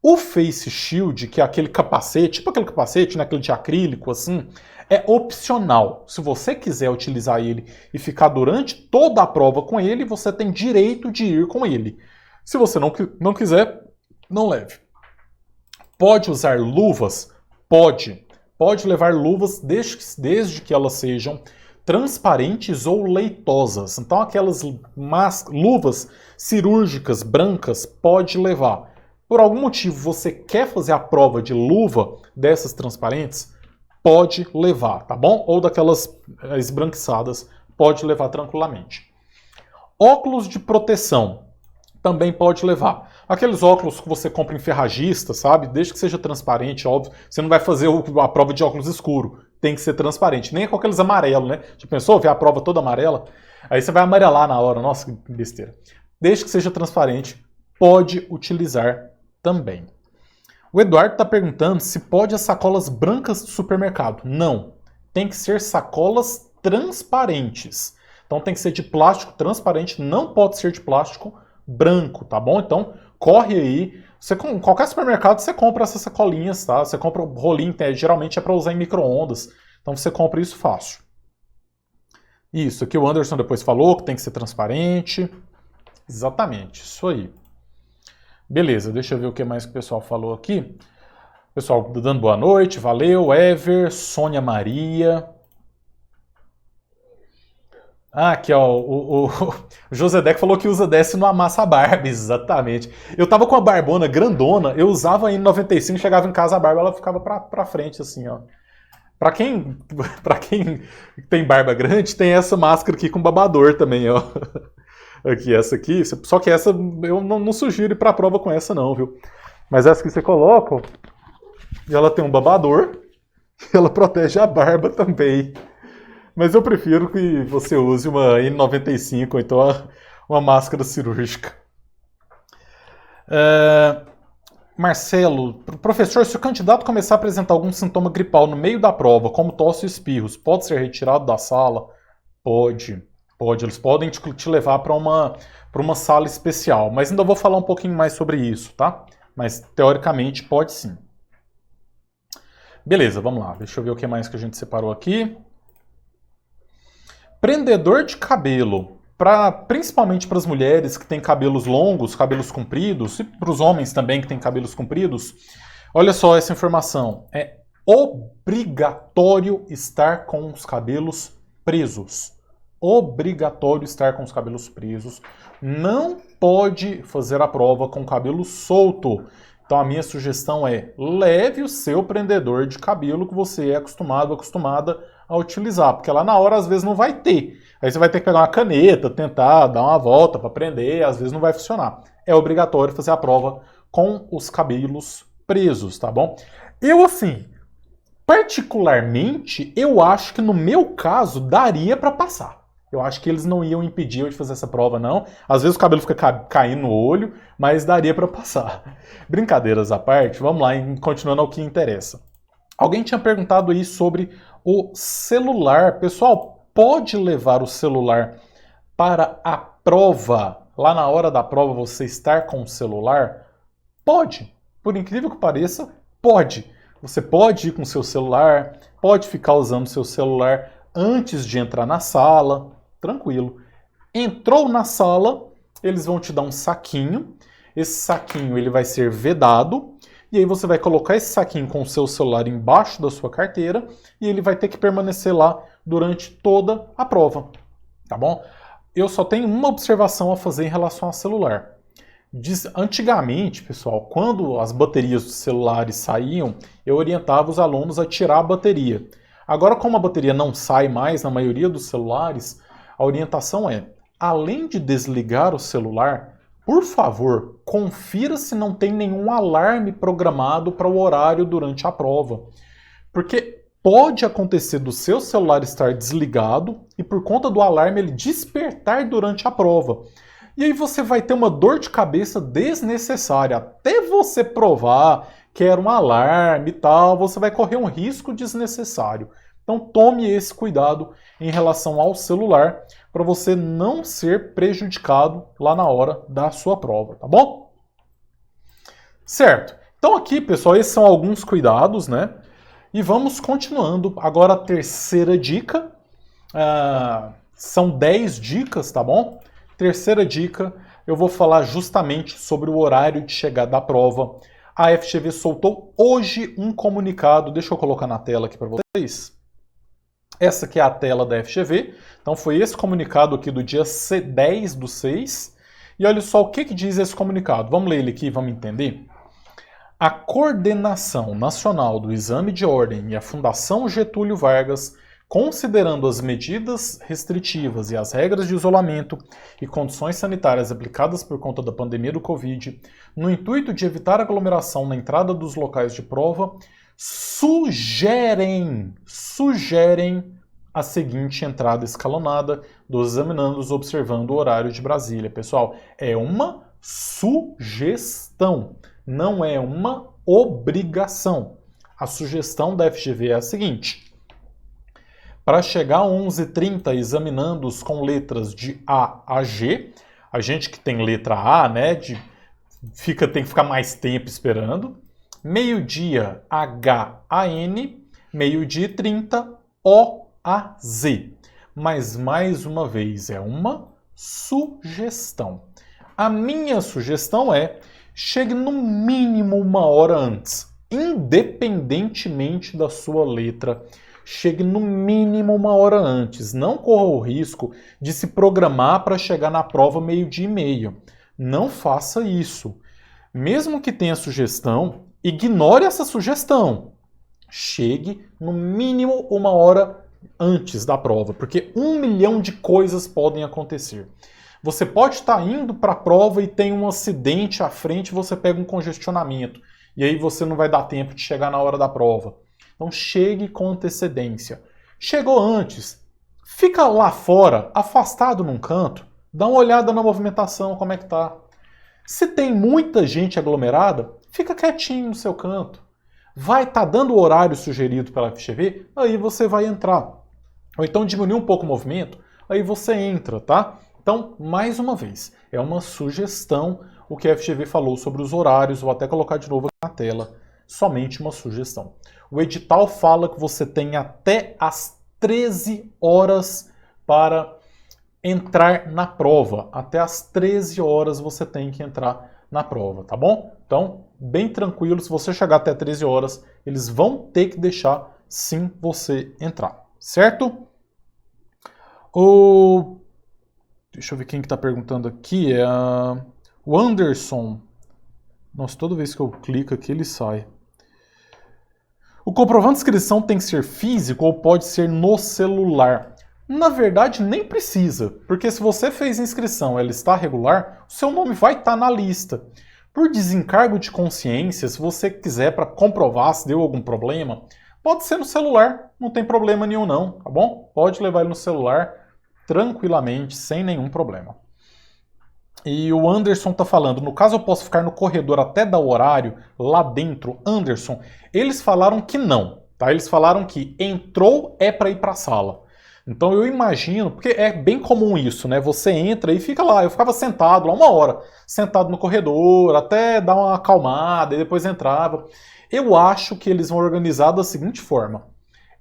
O Face Shield, que é aquele capacete, tipo aquele capacete, né, aquele de acrílico assim, é opcional. Se você quiser utilizar ele e ficar durante toda a prova com ele, você tem direito de ir com ele. Se você não quiser, não leve. Pode usar luvas? Pode. Pode levar luvas desde que elas sejam transparentes ou leitosas. Então aquelas luvas cirúrgicas brancas pode levar. Por algum motivo você quer fazer a prova de luva dessas transparentes? pode levar, tá bom? Ou daquelas esbranquiçadas, pode levar tranquilamente. Óculos de proteção também pode levar. Aqueles óculos que você compra em ferragista, sabe? Desde que seja transparente, óbvio. Você não vai fazer a prova de óculos escuro. Tem que ser transparente. Nem com aqueles amarelos, né? Já pensou ver a prova toda amarela? Aí você vai amarelar na hora. Nossa, que besteira. Desde que seja transparente, pode utilizar também. O Eduardo está perguntando se pode as sacolas brancas do supermercado. Não. Tem que ser sacolas transparentes. Então tem que ser de plástico transparente, não pode ser de plástico branco, tá bom? Então corre aí. Em qualquer supermercado você compra essas sacolinhas, tá? Você compra o rolinho, geralmente é para usar em micro-ondas. Então você compra isso fácil. Isso, aqui o Anderson depois falou que tem que ser transparente. Exatamente, isso aí. Beleza, deixa eu ver o que mais que o pessoal falou aqui. Pessoal dando boa noite, valeu. Ever, Sônia Maria. Ah, aqui ó, o Josedec falou que usa desce no amassa barba, exatamente. Eu tava com a barbona grandona, eu usava em 95, chegava em casa a barba, ela ficava pra frente assim, ó. Pra quem tem barba grande, tem essa máscara aqui com babador também, ó. Aqui, essa aqui, só que essa eu não sugiro ir pra prova com essa não, viu? Mas essa que você coloca, ó, e ela tem um babador, e ela protege a barba também. Mas eu prefiro que você use uma N95 ou então uma máscara cirúrgica. Marcelo, professor, se o candidato começar a apresentar algum sintoma gripal no meio da prova, como tosse e espirros, pode ser retirado da sala? Pode. Eles podem te levar para uma sala especial, mas ainda vou falar um pouquinho mais sobre isso, tá? Mas teoricamente pode sim. Beleza, vamos lá. Deixa eu ver o que mais que a gente separou aqui. Prendedor de cabelo, principalmente para as mulheres que têm cabelos longos, cabelos compridos, e para os homens também que têm cabelos compridos, olha só essa informação. É obrigatório estar com os cabelos presos. Obrigatório estar com os cabelos presos. Não pode fazer a prova com o cabelo solto. Então a minha sugestão é leve o seu prendedor de cabelo que você é acostumada a utilizar, porque lá na hora às vezes não vai ter. Aí você vai ter que pegar uma caneta, tentar dar uma volta para prender, às vezes não vai funcionar. É obrigatório fazer a prova com os cabelos presos, tá bom? Eu, assim, particularmente, eu acho que no meu caso daria para passar. Eu acho que eles não iam impedir eu de fazer essa prova, não. Às vezes o cabelo fica caindo no olho, mas daria para passar. Brincadeiras à parte, vamos lá, continuando ao que interessa. Alguém tinha perguntado aí sobre o celular. Pessoal, pode levar o celular para a prova? Lá na hora da prova você estar com o celular? Pode. Por incrível que pareça, pode. Você pode ir com o seu celular, pode ficar usando o seu celular antes de entrar na sala, tranquilo. Entrou na sala, eles vão te dar um saquinho. Esse saquinho ele vai ser vedado. E aí você vai colocar esse saquinho com o seu celular embaixo da sua carteira e ele vai ter que permanecer lá durante toda a prova, tá bom? Eu só tenho uma observação a fazer em relação ao celular. Antigamente, pessoal, quando as baterias dos celulares saíam, eu orientava os alunos a tirar a bateria. Agora, como a bateria não sai mais na maioria dos celulares, a orientação é, além de desligar o celular, por favor, confira se não tem nenhum alarme programado para o horário durante a prova. Porque pode acontecer do seu celular estar desligado e por conta do alarme ele despertar durante a prova. E aí você vai ter uma dor de cabeça desnecessária. Até você provar que era um alarme e tal, você vai correr um risco desnecessário. Então tome esse cuidado em relação ao celular para você não ser prejudicado lá na hora da sua prova, tá bom? Certo. Então aqui, pessoal, esses são alguns cuidados, né? E vamos continuando. Agora a terceira dica. São 10 dicas, tá bom? Terceira dica, eu vou falar justamente sobre o horário de chegada da prova. A FGV soltou hoje um comunicado, deixa eu colocar na tela aqui para vocês. Essa aqui é a tela da FGV, então foi esse comunicado aqui do dia 10/6. E olha só o que diz esse comunicado. Vamos ler ele aqui e vamos entender. A Coordenação Nacional do Exame de Ordem e a Fundação Getúlio Vargas, considerando as medidas restritivas e as regras de isolamento e condições sanitárias aplicadas por conta da pandemia do Covid, no intuito de evitar aglomeração na entrada dos locais de prova, sugerem a seguinte entrada escalonada dos examinandos observando o horário de Brasília. Pessoal, é uma sugestão, não é uma obrigação. A sugestão da FGV é a seguinte: para chegar a 11h30 examinandos com letras de A a G, a gente que tem letra A, né, tem que ficar mais tempo esperando. Meio-dia, H a N, meio-dia e 30, O a Z. Mas, mais uma vez, é uma sugestão. A minha sugestão é: chegue no mínimo 1 hora antes, independentemente da sua letra. Chegue no mínimo 1 hora antes. Não corra o risco de se programar para chegar na prova 12h30. Não faça isso. Mesmo que tenha sugestão, ignore essa sugestão. Chegue no mínimo 1 hora antes da prova, porque 1 milhão de coisas podem acontecer. Você pode estar indo para a prova e tem um acidente à frente, você pega um congestionamento, e aí você não vai dar tempo de chegar na hora da prova. Então chegue com antecedência. Chegou antes, fica lá fora, afastado num canto, dá uma olhada na movimentação, como é que tá. Se tem muita gente aglomerada, fica quietinho no seu canto. Vai estar dando o horário sugerido pela FGV, aí você vai entrar. Ou então diminuir um pouco o movimento, aí você entra, tá? Então, mais uma vez, é uma sugestão o que a FGV falou sobre os horários, vou até colocar de novo aqui na tela, somente uma sugestão. O edital fala que você tem até às 13 horas para entrar na prova. Até às 13 horas você tem que entrar na prova, tá bom? Então, bem tranquilo, se você chegar até 13 horas, eles vão ter que deixar sim você entrar, certo? Deixa eu ver quem que tá perguntando aqui, o Anderson. Nossa, toda vez que eu clico aqui ele sai. O comprovante de inscrição tem que ser físico ou pode ser no celular? Na verdade, nem precisa, porque se você fez inscrição e ela está regular, o seu nome vai estar na lista. Por desencargo de consciência, se você quiser para comprovar se deu algum problema, pode ser no celular, não tem problema nenhum não, tá bom? Pode levar ele no celular tranquilamente, sem nenhum problema. E o Anderson está falando, no caso eu posso ficar no corredor até dar o horário, lá dentro. Anderson, eles falaram que não, tá? Eles falaram que entrou é para ir para a sala. Então eu imagino, porque é bem comum isso, né? Você entra e fica lá, eu ficava sentado lá 1 hora, sentado no corredor, até dar uma acalmada e depois entrava. Eu acho que eles vão organizar da seguinte forma.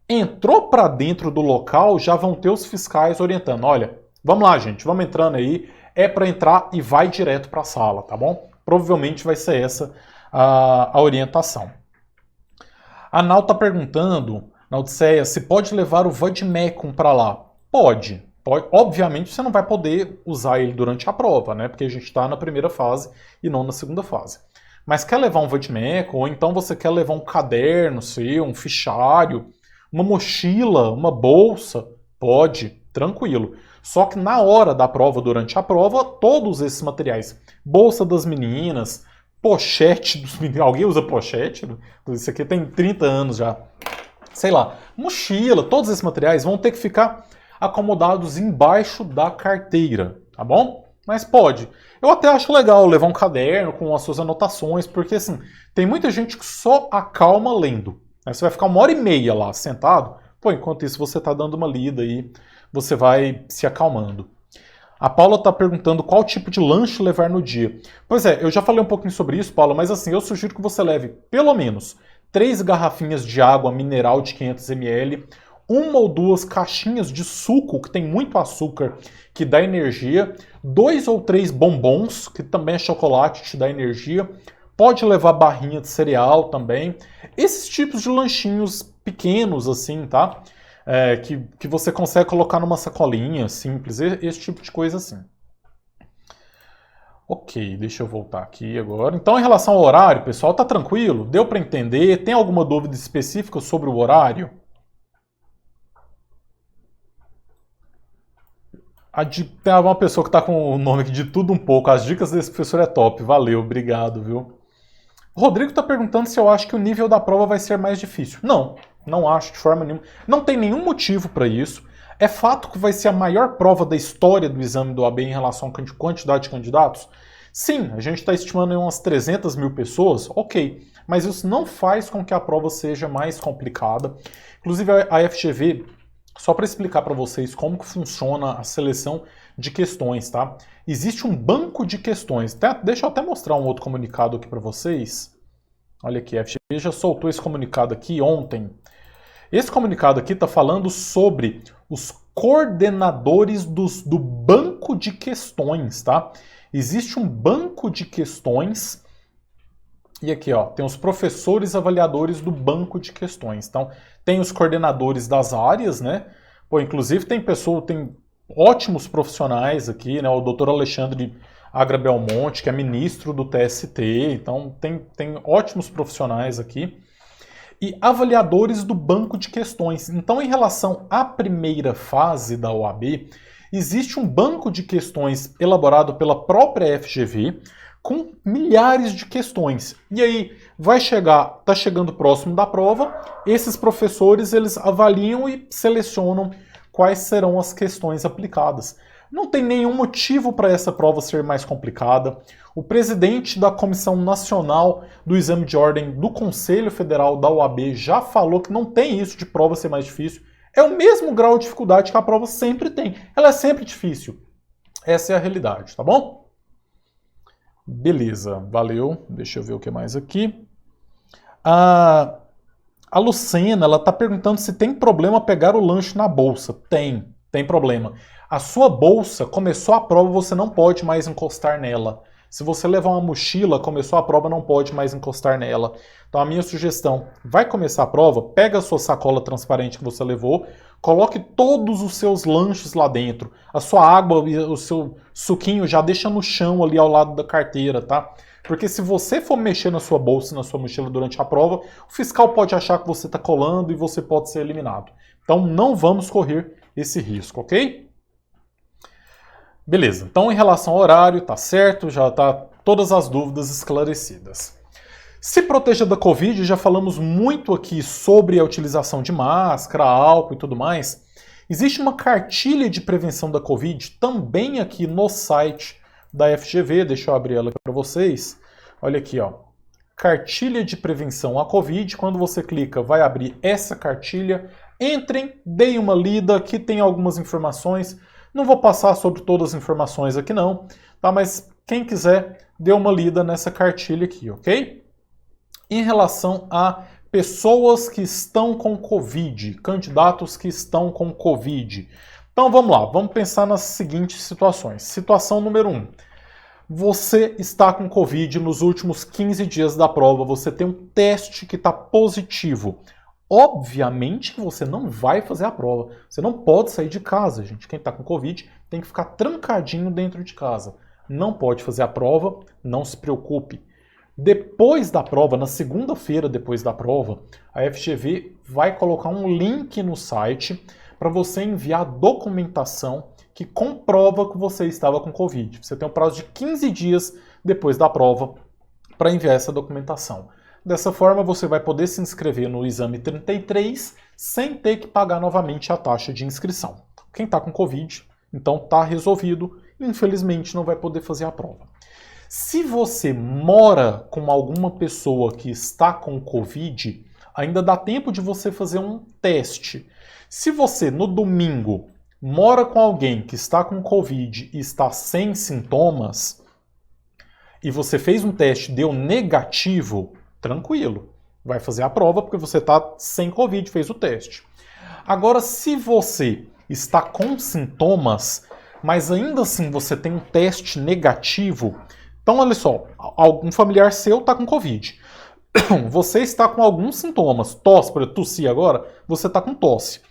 Entrou para dentro do local, já vão ter os fiscais orientando. Olha, vamos lá gente, vamos entrando aí. É para entrar e vai direto para a sala, tá bom? Provavelmente vai ser essa a orientação. A Nau está perguntando, na Odisseia, se pode levar o Vademecum para lá. Pode. Obviamente você não vai poder usar ele durante a prova, né? Porque a gente está na primeira fase e não na segunda fase. Mas quer levar um Vademecum, ou então você quer levar um caderno seu, um fichário, uma mochila, uma bolsa, pode, tranquilo. Só que na hora da prova, durante a prova, todos esses materiais, bolsa das meninas, pochete dos meninos, alguém usa pochete? Isso aqui tem 30 anos já. Sei lá, mochila, todos esses materiais vão ter que ficar acomodados embaixo da carteira, tá bom? Mas pode. Eu até acho legal levar um caderno com as suas anotações, porque assim, tem muita gente que só acalma lendo. Aí você vai ficar 1h30 lá sentado, pô, enquanto isso você está dando uma lida aí, você vai se acalmando. A Paula está perguntando qual tipo de lanche levar no dia. Pois é, eu já falei um pouquinho sobre isso, Paula, mas assim, eu sugiro que você leve pelo menos 3 garrafinhas de água mineral de 500 ml, 1 ou 2 caixinhas de suco, que tem muito açúcar, que dá energia, 2 ou 3 bombons, que também é chocolate, te dá energia, pode levar barrinha de cereal também, esses tipos de lanchinhos pequenos assim, tá? Que você consegue colocar numa sacolinha simples, esse tipo de coisa assim. Ok, deixa eu voltar aqui agora. Então, em relação ao horário, pessoal, tá tranquilo? Deu para entender? Tem alguma dúvida específica sobre o horário? Tem uma pessoa que está com o nome aqui de tudo um pouco. As dicas desse professor é top. Valeu, obrigado, viu? O Rodrigo está perguntando se eu acho que o nível da prova vai ser mais difícil. Não, não acho de forma nenhuma. Não tem nenhum motivo para isso. É fato que vai ser a maior prova da história do exame do OAB em relação à quantidade de candidatos? Sim, a gente está estimando em umas 300 mil pessoas, ok. Mas isso não faz com que a prova seja mais complicada. Inclusive a FGV, só para explicar para vocês como que funciona a seleção de questões, tá? Existe um banco de questões. Deixa eu até mostrar um outro comunicado aqui para vocês. Olha aqui, a FGV já soltou esse comunicado aqui ontem. Esse comunicado aqui está falando sobre os coordenadores do banco de questões, tá? Existe um banco de questões e aqui, ó, tem os professores avaliadores do banco de questões. Então, tem os coordenadores das áreas, né? Pô, inclusive tem ótimos profissionais aqui, né? O doutor Alexandre Agra Belmonte, que é ministro do TST. Então, tem ótimos profissionais aqui. E avaliadores do banco de questões. Então, em relação à primeira fase da OAB, existe um banco de questões elaborado pela própria FGV, com milhares de questões. E aí tá chegando próximo da prova, esses professores eles avaliam e selecionam quais serão as questões aplicadas. Não tem nenhum motivo para essa prova ser mais complicada. O presidente da Comissão Nacional do Exame de Ordem do Conselho Federal da OAB já falou que não tem isso de prova ser mais difícil. É o mesmo grau de dificuldade que a prova sempre tem. Ela é sempre difícil. Essa é a realidade, tá bom? Beleza, valeu. Deixa eu ver o que mais aqui. A Lucena, ela tá perguntando se tem problema pegar o lanche na bolsa. Tem problema. A sua bolsa, começou a prova, você não pode mais encostar nela. Se você levar uma mochila, começou a prova, não pode mais encostar nela. Então a minha sugestão, vai começar a prova, pega a sua sacola transparente que você levou, coloque todos os seus lanches lá dentro. A sua água e o seu suquinho já deixa no chão ali ao lado da carteira, tá? Porque se você for mexer na sua bolsa e na sua mochila durante a prova, o fiscal pode achar que você está colando e você pode ser eliminado. Então não vamos correr esse risco, ok? Beleza, então em relação ao horário, tá certo, já tá todas as dúvidas esclarecidas. Se proteja da Covid, já falamos muito aqui sobre a utilização de máscara, álcool e tudo mais. Existe uma cartilha de prevenção da Covid também aqui no site da FGV, deixa eu abrir ela aqui para vocês. Olha aqui, ó. Cartilha de prevenção à Covid, quando você clica vai abrir essa cartilha. Entrem, deem uma lida, aqui tem algumas informações. Não vou passar sobre todas as informações aqui não, tá? Mas quem quiser, dê uma lida nessa cartilha aqui, ok? Em relação a pessoas que estão com Covid, candidatos que estão com Covid. Então vamos lá, vamos pensar nas seguintes situações. Situação número 1. Você está com Covid nos últimos 15 dias da prova, você tem um teste que está positivo. Obviamente que você não vai fazer a prova. Você não pode sair de casa, gente. Quem está com Covid tem que ficar trancadinho dentro de casa. Não pode fazer a prova, não se preocupe. Depois da prova, na segunda-feira depois da prova, a FGV vai colocar um link no site para você enviar documentação que comprova que você estava com Covid. Você tem um prazo de 15 dias depois da prova para enviar essa documentação. Dessa forma, você vai poder se inscrever no exame 33 sem ter que pagar novamente a taxa de inscrição. Quem está com Covid, então está resolvido, infelizmente não vai poder fazer a prova. Se você mora com alguma pessoa que está com Covid, ainda dá tempo de você fazer um teste. Se você, no domingo, mora com alguém que está com Covid e está sem sintomas, e você fez um teste e deu negativo, tranquilo, vai fazer a prova porque você está sem Covid, fez o teste. Agora, se você está com sintomas, mas ainda assim você tem um teste negativo, então olha só, um familiar seu está com Covid, você está com alguns sintomas, tosse, por exemplo, tossir agora, você está com tosse,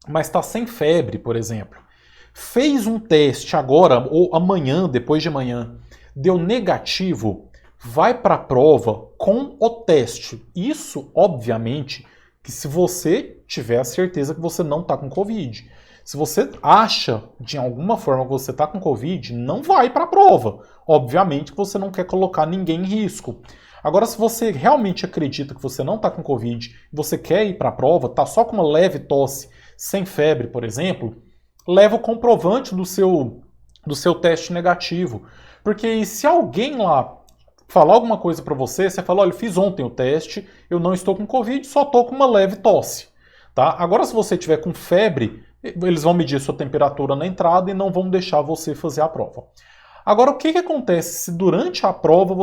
mas está sem febre, por exemplo. Fez um teste agora ou amanhã, depois de amanhã, deu negativo, vai para a prova com o teste. Isso, obviamente, que se você tiver a certeza que você não está com Covid. Se você acha, de alguma forma, que você está com Covid, não vai para a prova. Obviamente que você não quer colocar ninguém em risco. Agora, se você realmente acredita que você não está com Covid, você quer ir para a prova, está só com uma leve tosse, sem febre, por exemplo, leva o comprovante do seu teste negativo. Porque se alguém lá falar alguma coisa para você, você fala, olha, fiz ontem o teste, eu não estou com Covid, só estou com uma leve tosse. Tá? Agora, se você tiver com febre, eles vão medir sua temperatura na entrada e não vão deixar você fazer a prova. Agora, o que acontece se durante a prova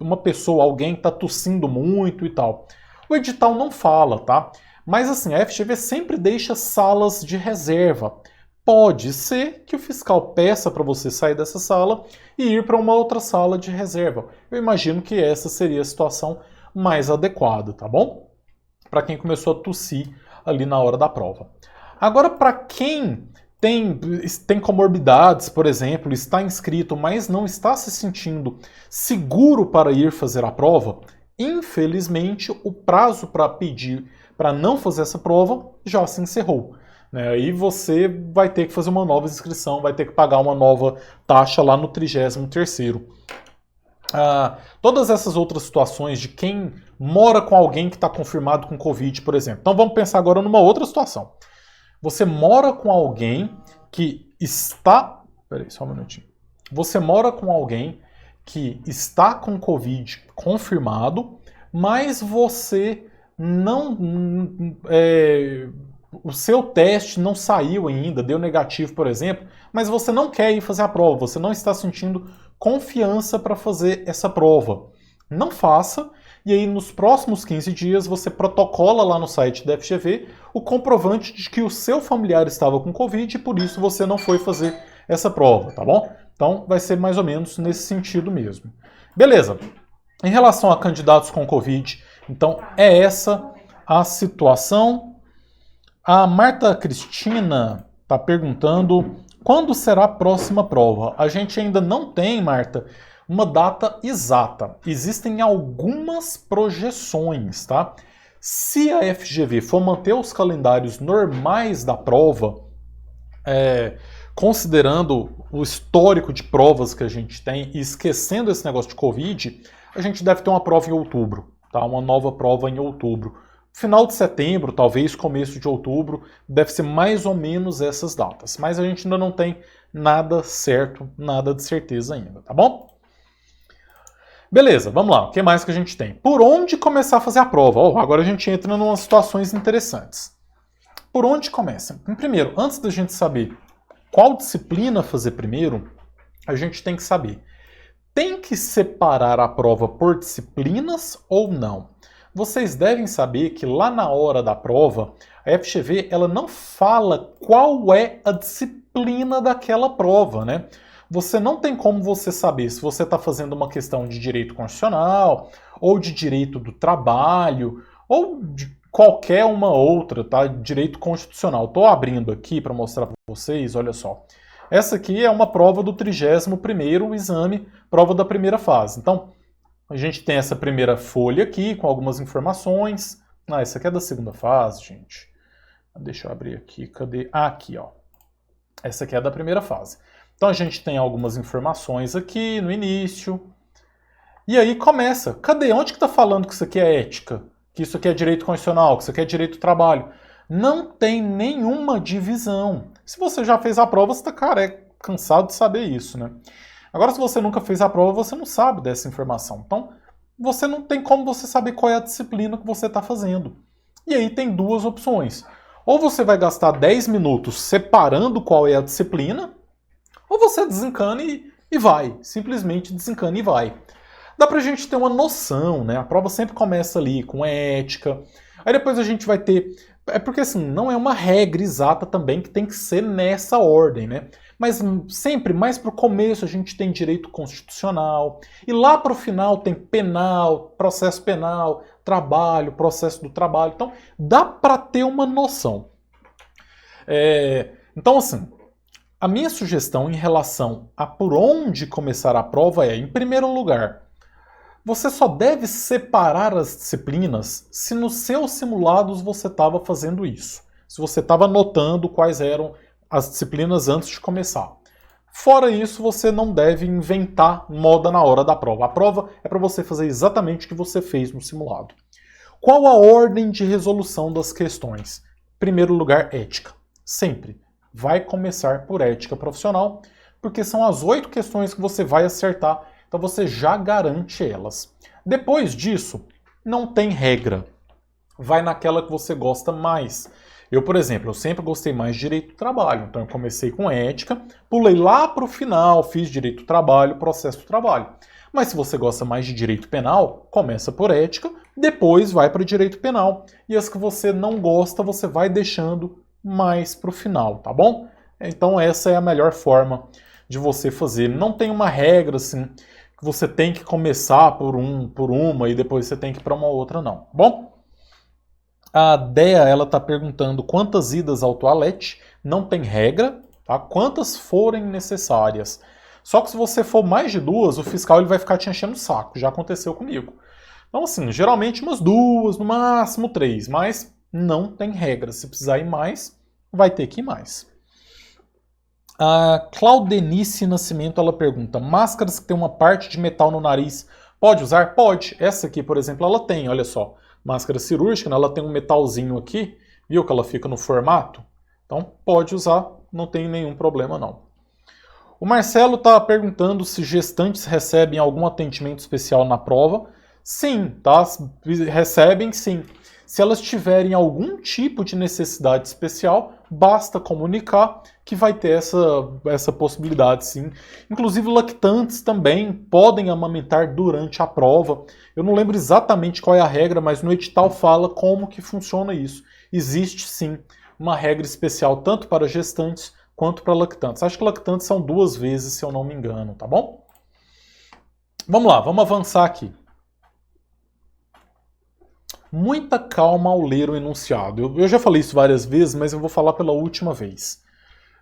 uma pessoa, alguém está tossindo muito e tal? O edital não fala, tá? Mas assim, a FGV sempre deixa salas de reserva. Pode ser que o fiscal peça para você sair dessa sala e ir para uma outra sala de reserva. Eu imagino que essa seria a situação mais adequada, tá bom? Para quem começou a tossir ali na hora da prova. Agora, para quem tem comorbidades, por exemplo, está inscrito, mas não está se sentindo seguro para ir fazer a prova, infelizmente o prazo para pedir para não fazer essa prova já se encerrou. Aí você vai ter que fazer uma nova inscrição, vai ter que pagar uma nova taxa lá no 33º. Todas essas outras situações de quem mora com alguém que está confirmado com Covid, por exemplo. Então vamos pensar agora numa outra situação. Você mora com alguém que está... Peraí, só um minutinho. Você mora com alguém que está com Covid confirmado, mas você não... o seu teste não saiu ainda, deu negativo, por exemplo, mas você não quer ir fazer a prova, você não está sentindo confiança para fazer essa prova. Não faça, e aí nos próximos 15 dias você protocola lá no site da FGV o comprovante de que o seu familiar estava com Covid e por isso você não foi fazer essa prova, tá bom? Então vai ser mais ou menos nesse sentido mesmo. Beleza. Em relação a candidatos com Covid, então é essa a situação. A Marta Cristina está perguntando quando será a próxima prova. A gente ainda não tem, Marta, uma data exata. Existem algumas projeções, tá? Se a FGV for manter os calendários normais da prova, considerando o histórico de provas que a gente tem e esquecendo esse negócio de Covid, a gente deve ter uma prova em outubro, tá? Uma nova prova em outubro. Final de setembro, talvez começo de outubro, deve ser mais ou menos essas datas. Mas a gente ainda não tem nada certo, nada de certeza ainda, tá bom? Beleza, vamos lá. O que mais que a gente tem? Por onde começar a fazer a prova? Agora a gente entra em umas situações interessantes. Por onde começa? Primeiro, antes da gente saber qual disciplina fazer primeiro, a gente tem que saber. Tem que separar a prova por disciplinas ou não? Vocês devem saber que lá na hora da prova, a FGV ela não fala qual é a disciplina daquela prova, né? Você não tem como você saber se você está fazendo uma questão de direito constitucional, ou de direito do trabalho, ou de qualquer uma outra, tá? Direito constitucional. Estou abrindo aqui para mostrar para vocês, olha só. Essa aqui é uma prova do 31º exame, prova da primeira fase. Então, a gente tem essa primeira folha aqui, com algumas informações. Essa aqui é da segunda fase, gente. Deixa eu abrir aqui, cadê? Aqui, ó. Essa aqui é da primeira fase. Então a gente tem algumas informações aqui no início. E aí começa. Cadê? Onde que tá falando que isso aqui é ética? Que isso aqui é direito constitucional? Que isso aqui é direito do trabalho? Não tem nenhuma divisão. Se você já fez a prova, você tá cansado de saber isso, né? Agora, se você nunca fez a prova, você não sabe dessa informação. Então, você não tem como você saber qual é a disciplina que você está fazendo. E aí tem duas opções. Ou você vai gastar 10 minutos separando qual é a disciplina, ou você desencana e vai. Simplesmente desencana e vai. Dá pra gente ter uma noção, né? A prova sempre começa ali com ética. Aí depois a gente vai ter... É porque assim, não é uma regra exata também que tem que ser nessa ordem, né? Mas sempre, mais para o começo, a gente tem direito constitucional. E lá para o final tem penal, processo penal, trabalho, processo do trabalho. Então, dá para ter uma noção. Então, assim, A minha sugestão em relação a por onde começar a prova é, em primeiro lugar, você só deve separar as disciplinas se nos seus simulados você estava fazendo isso. Se você estava anotando quais eram as disciplinas antes de começar. Fora isso, você não deve inventar moda na hora da prova. A prova é para você fazer exatamente o que você fez no simulado. Qual a ordem de resolução das questões? Em primeiro lugar, ética. Sempre. Vai começar por ética profissional, porque são as 8 questões que você vai acertar, então você já garante elas. Depois disso, não tem regra. Vai naquela que você gosta mais. Eu, por exemplo, eu sempre gostei mais de direito do trabalho, então eu comecei com ética, pulei lá para o final, fiz direito do trabalho, processo do trabalho. Mas se você gosta mais de direito penal, começa por ética, depois vai para o direito penal. E as que você não gosta, você vai deixando mais para o final, tá bom? Então essa é a melhor forma de você fazer. Não tem uma regra assim, que você tem que começar por uma e depois você tem que ir para uma outra, não, tá bom? A Dea, ela está perguntando quantas idas ao toalete. Não tem regra, tá? Quantas forem necessárias. Só que se você for mais de 2, o fiscal ele vai ficar te enchendo o saco. Já aconteceu comigo. Então, assim, geralmente umas 2, no máximo 3, mas não tem regra. Se precisar ir mais, vai ter que ir mais. A Claudenice Nascimento, ela pergunta, máscaras que tem uma parte de metal no nariz, pode usar? Pode. Essa aqui, por exemplo, ela tem, olha só. Máscara cirúrgica, né? Ela tem um metalzinho aqui, viu que ela fica no formato? Então pode usar, não tem nenhum problema não. O Marcelo está perguntando se gestantes recebem algum atendimento especial na prova. Sim, tá? Recebem sim. Se elas tiverem algum tipo de necessidade especial, basta comunicar que vai ter essa possibilidade, sim. Inclusive, lactantes também podem amamentar durante a prova. Eu não lembro exatamente qual é a regra, mas no edital fala como que funciona isso. Existe, sim, uma regra especial tanto para gestantes quanto para lactantes. Acho que lactantes são 2 vezes, se eu não me engano, tá bom? Vamos lá, vamos avançar aqui. Muita calma ao ler o enunciado. Eu já falei isso várias vezes, mas eu vou falar pela última vez.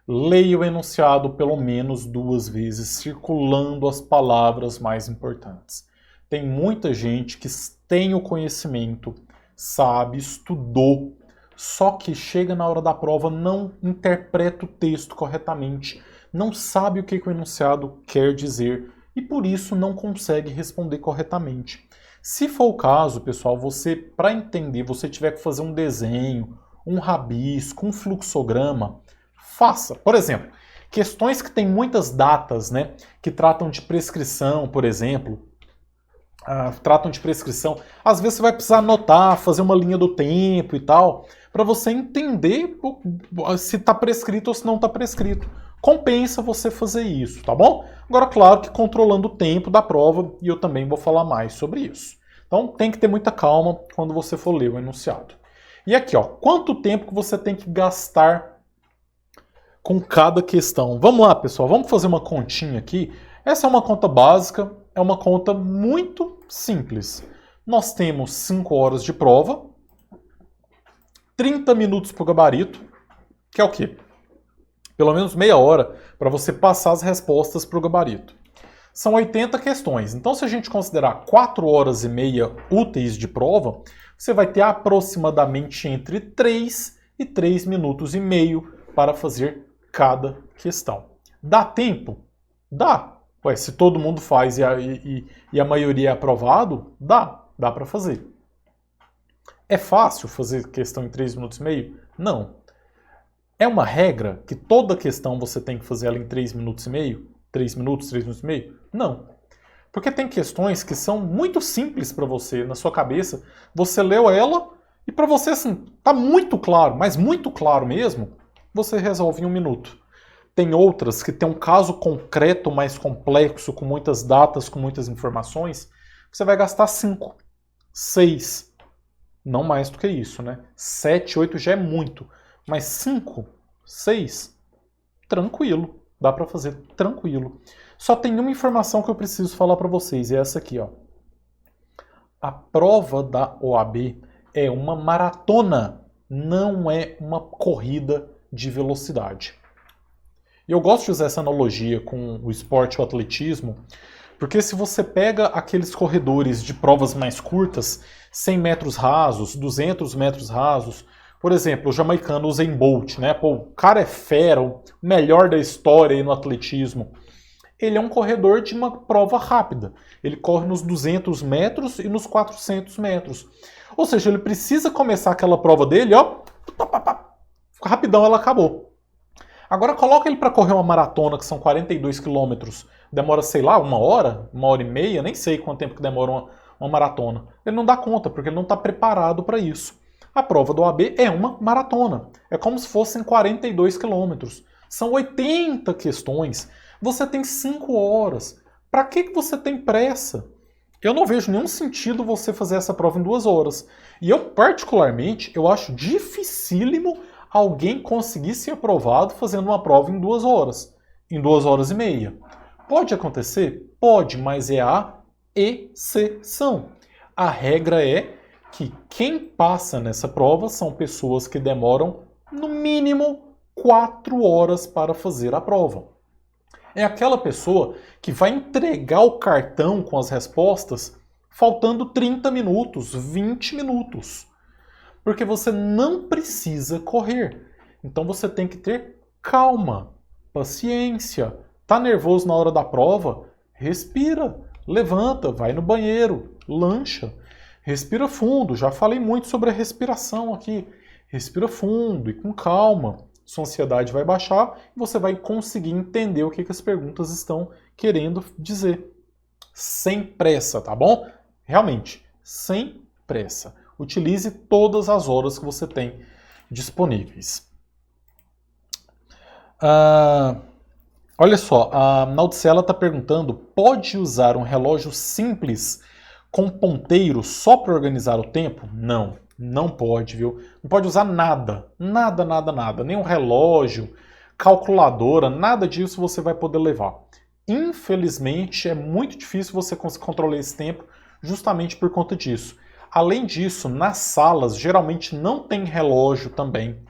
Leia o enunciado pelo menos 2 vezes, circulando as palavras mais importantes. Tem muita gente que tem o conhecimento, sabe, estudou, só que chega na hora da prova, não interpreta o texto corretamente, não sabe o que o enunciado quer dizer e por isso não consegue responder corretamente. Se for o caso, pessoal, você, para entender, você tiver que fazer um desenho, um rabisco, um fluxograma, faça. Por exemplo, questões que têm muitas datas, né, que tratam de prescrição, por exemplo, tratam de prescrição, às vezes você vai precisar anotar, fazer uma linha do tempo e tal, para você entender se está prescrito ou se não está prescrito. Compensa você fazer isso, tá bom? Agora, claro que controlando o tempo da prova, e eu também vou falar mais sobre isso. Então, tem que ter muita calma quando você for ler o enunciado. E aqui, ó, quanto tempo que você tem que gastar com cada questão? Vamos lá, pessoal, vamos fazer uma continha aqui. Essa é uma conta básica, é uma conta muito simples. Nós temos 5 horas de prova, 30 minutos para o gabarito, que é o quê? Pelo menos meia hora para você passar as respostas para o gabarito. São 80 questões, então se a gente considerar 4 horas e meia úteis de prova, você vai ter aproximadamente entre 3 e 3 minutos e meio para fazer cada questão. Dá tempo? Dá. Ué, se todo mundo faz e a maioria é aprovado, dá para fazer. É fácil fazer questão em 3 minutos e meio? Não. É uma regra que toda questão você tem que fazer ela em 3 minutos e meio? 3 minutos, 3 minutos e meio? Não. Porque tem questões que são muito simples para você, na sua cabeça. Você leu ela e para você, assim, tá muito claro, mas muito claro mesmo, você resolve em 1 minuto. Tem outras que tem um caso concreto mais complexo, com muitas datas, com muitas informações, você vai gastar 5, 6. Não mais do que isso, né? 7, 8 já é muito. Mas 5, 6, tranquilo. Dá para fazer tranquilo. Só tem uma informação que eu preciso falar para vocês, e é essa aqui, ó. A prova da OAB é uma maratona, não é uma corrida de velocidade. E eu gosto de usar essa analogia com o esporte, o atletismo, porque se você pega aqueles corredores de provas mais curtas, 100 metros rasos, 200 metros rasos, por exemplo, o jamaicano Usain Bolt, né? Pô, o cara é fera, o melhor da história aí no atletismo. Ele é um corredor de uma prova rápida. Ele corre nos 200 metros e nos 400 metros. Ou seja, ele precisa começar aquela prova dele, ó, rapidão ela acabou. Agora coloca ele para correr uma maratona, que são 42 quilômetros. Demora, sei lá, 1 hora, 1 hora e meia, nem sei quanto tempo que demora uma maratona. Ele não dá conta, porque ele não está preparado para isso. A prova do AB é uma maratona. É como se fossem 42 quilômetros. São 80 questões. Você tem 5 horas. Para que você tem pressa? Eu não vejo nenhum sentido você fazer essa prova em 2 horas. E eu, particularmente, eu acho dificílimo alguém conseguir ser aprovado fazendo uma prova em 2 horas. Em 2 horas e meia. Pode acontecer? Pode, mas é a exceção. A regra é que quem passa nessa prova são pessoas que demoram, no mínimo, 4 horas para fazer a prova. É aquela pessoa que vai entregar o cartão com as respostas faltando 30 minutos, 20 minutos. Porque você não precisa correr. Então você tem que ter calma, paciência. Tá nervoso na hora da prova? Respira, levanta, vai no banheiro, lancha. Respira fundo, já falei muito sobre a respiração aqui. Respira fundo e com calma. Sua ansiedade vai baixar e você vai conseguir entender o que as perguntas estão querendo dizer. Sem pressa, tá bom? Realmente, sem pressa. Utilize todas as horas que você tem disponíveis. Olha só, a Naudicela está perguntando, pode usar um relógio simples com ponteiro só para organizar o tempo? Não, não pode, viu? Não pode usar nada, nada. Nem um relógio, calculadora, nada disso você vai poder levar. Infelizmente, é muito difícil você conseguir controlar esse tempo justamente por conta disso. Além disso, nas salas, geralmente não tem relógio também.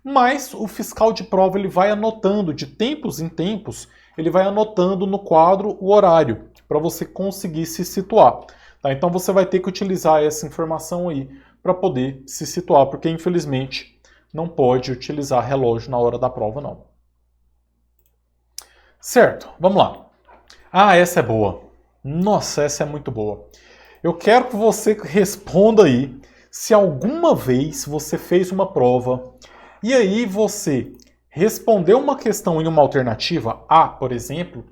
Mas o fiscal de prova ele vai anotando, de tempos em tempos, ele vai anotando no quadro o horário, para você conseguir se situar. Tá? Então você vai ter que utilizar essa informação aí para poder se situar, porque infelizmente não pode utilizar relógio na hora da prova, não. Certo, vamos lá. Ah, essa é boa. Nossa, essa é muito boa. Eu quero que você responda aí se alguma vez você fez uma prova e aí você respondeu uma questão em uma alternativa A, por exemplo,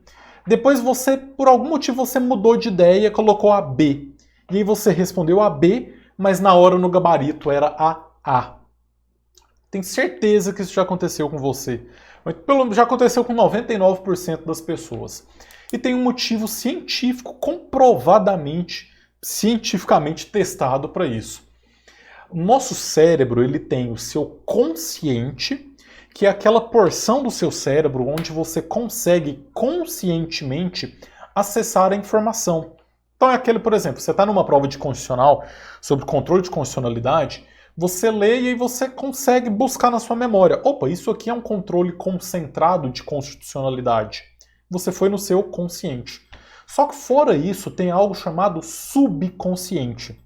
depois você, por algum motivo, você mudou de ideia e colocou a B. E aí você respondeu a B, mas na hora no gabarito era a A. Tenho certeza que isso já aconteceu com você. Já aconteceu com 99% das pessoas. E tem um motivo científico, comprovadamente, cientificamente testado para isso. O nosso cérebro ele tem o seu consciente, que é aquela porção do seu cérebro onde você consegue conscientemente acessar a informação. Então é aquele, por exemplo, você está numa prova de constitucional sobre controle de constitucionalidade, você lê e aí você consegue buscar na sua memória. Opa, isso aqui é um controle concentrado de constitucionalidade. Você foi no seu consciente. Só que fora isso tem algo chamado subconsciente.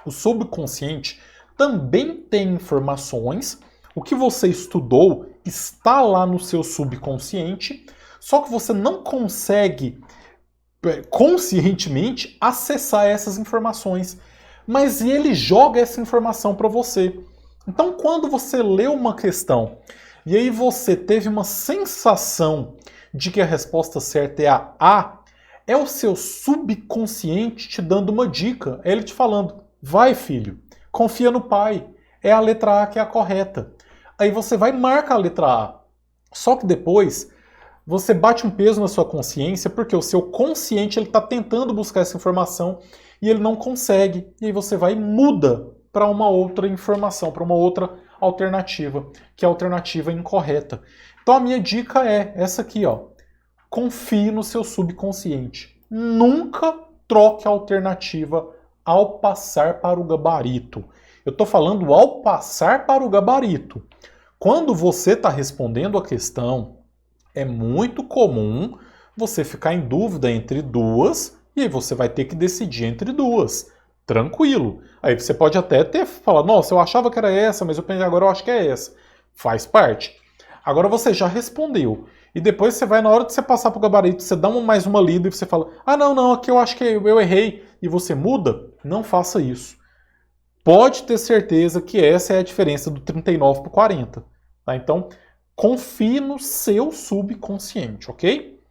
O subconsciente também tem informações. O que você estudou está lá no seu subconsciente, só que você não consegue conscientemente acessar essas informações. Mas ele joga essa informação para você. Então, quando você lê uma questão e aí você teve uma sensação de que a resposta certa é a A, é o seu subconsciente te dando uma dica. É ele te falando, vai filho, confia no pai, é a letra A que é a correta. Aí você vai e marca a letra A. Só que depois você bate um peso na sua consciência porque o seu consciente está tentando buscar essa informação e ele não consegue. E aí você vai e muda para uma outra informação, para uma outra alternativa, que é a alternativa incorreta. Então a minha dica é essa aqui, ó. Confie no seu subconsciente. Nunca troque a alternativa ao passar para o gabarito. Eu estou falando ao passar para o gabarito. Quando você está respondendo a questão, É muito comum você ficar em dúvida entre duas e aí você vai ter que decidir entre duas. Tranquilo. Aí você pode até ter falado, nossa, eu achava que era essa, mas agora eu acho que é essa. Faz parte. Agora você já respondeu. E depois você vai, na hora de você passar para o gabarito, você dá mais uma lida e você fala, ah, não, aqui eu acho que eu errei. E você muda. Não faça isso. Pode ter certeza que essa é a diferença do 39 para o 40. Tá? Então, confie no seu subconsciente, ok?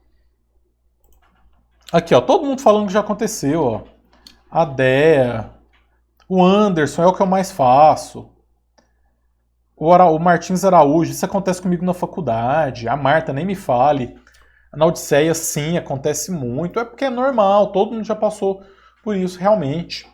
Aqui, ó, todo mundo falando que já aconteceu, ó. A Dea, o Anderson é o que eu mais faço. O Martins Araújo, isso acontece comigo na faculdade. A Marta, nem me fale. Na Odisseia, sim, acontece muito. É porque é normal, todo mundo já passou por isso, realmente.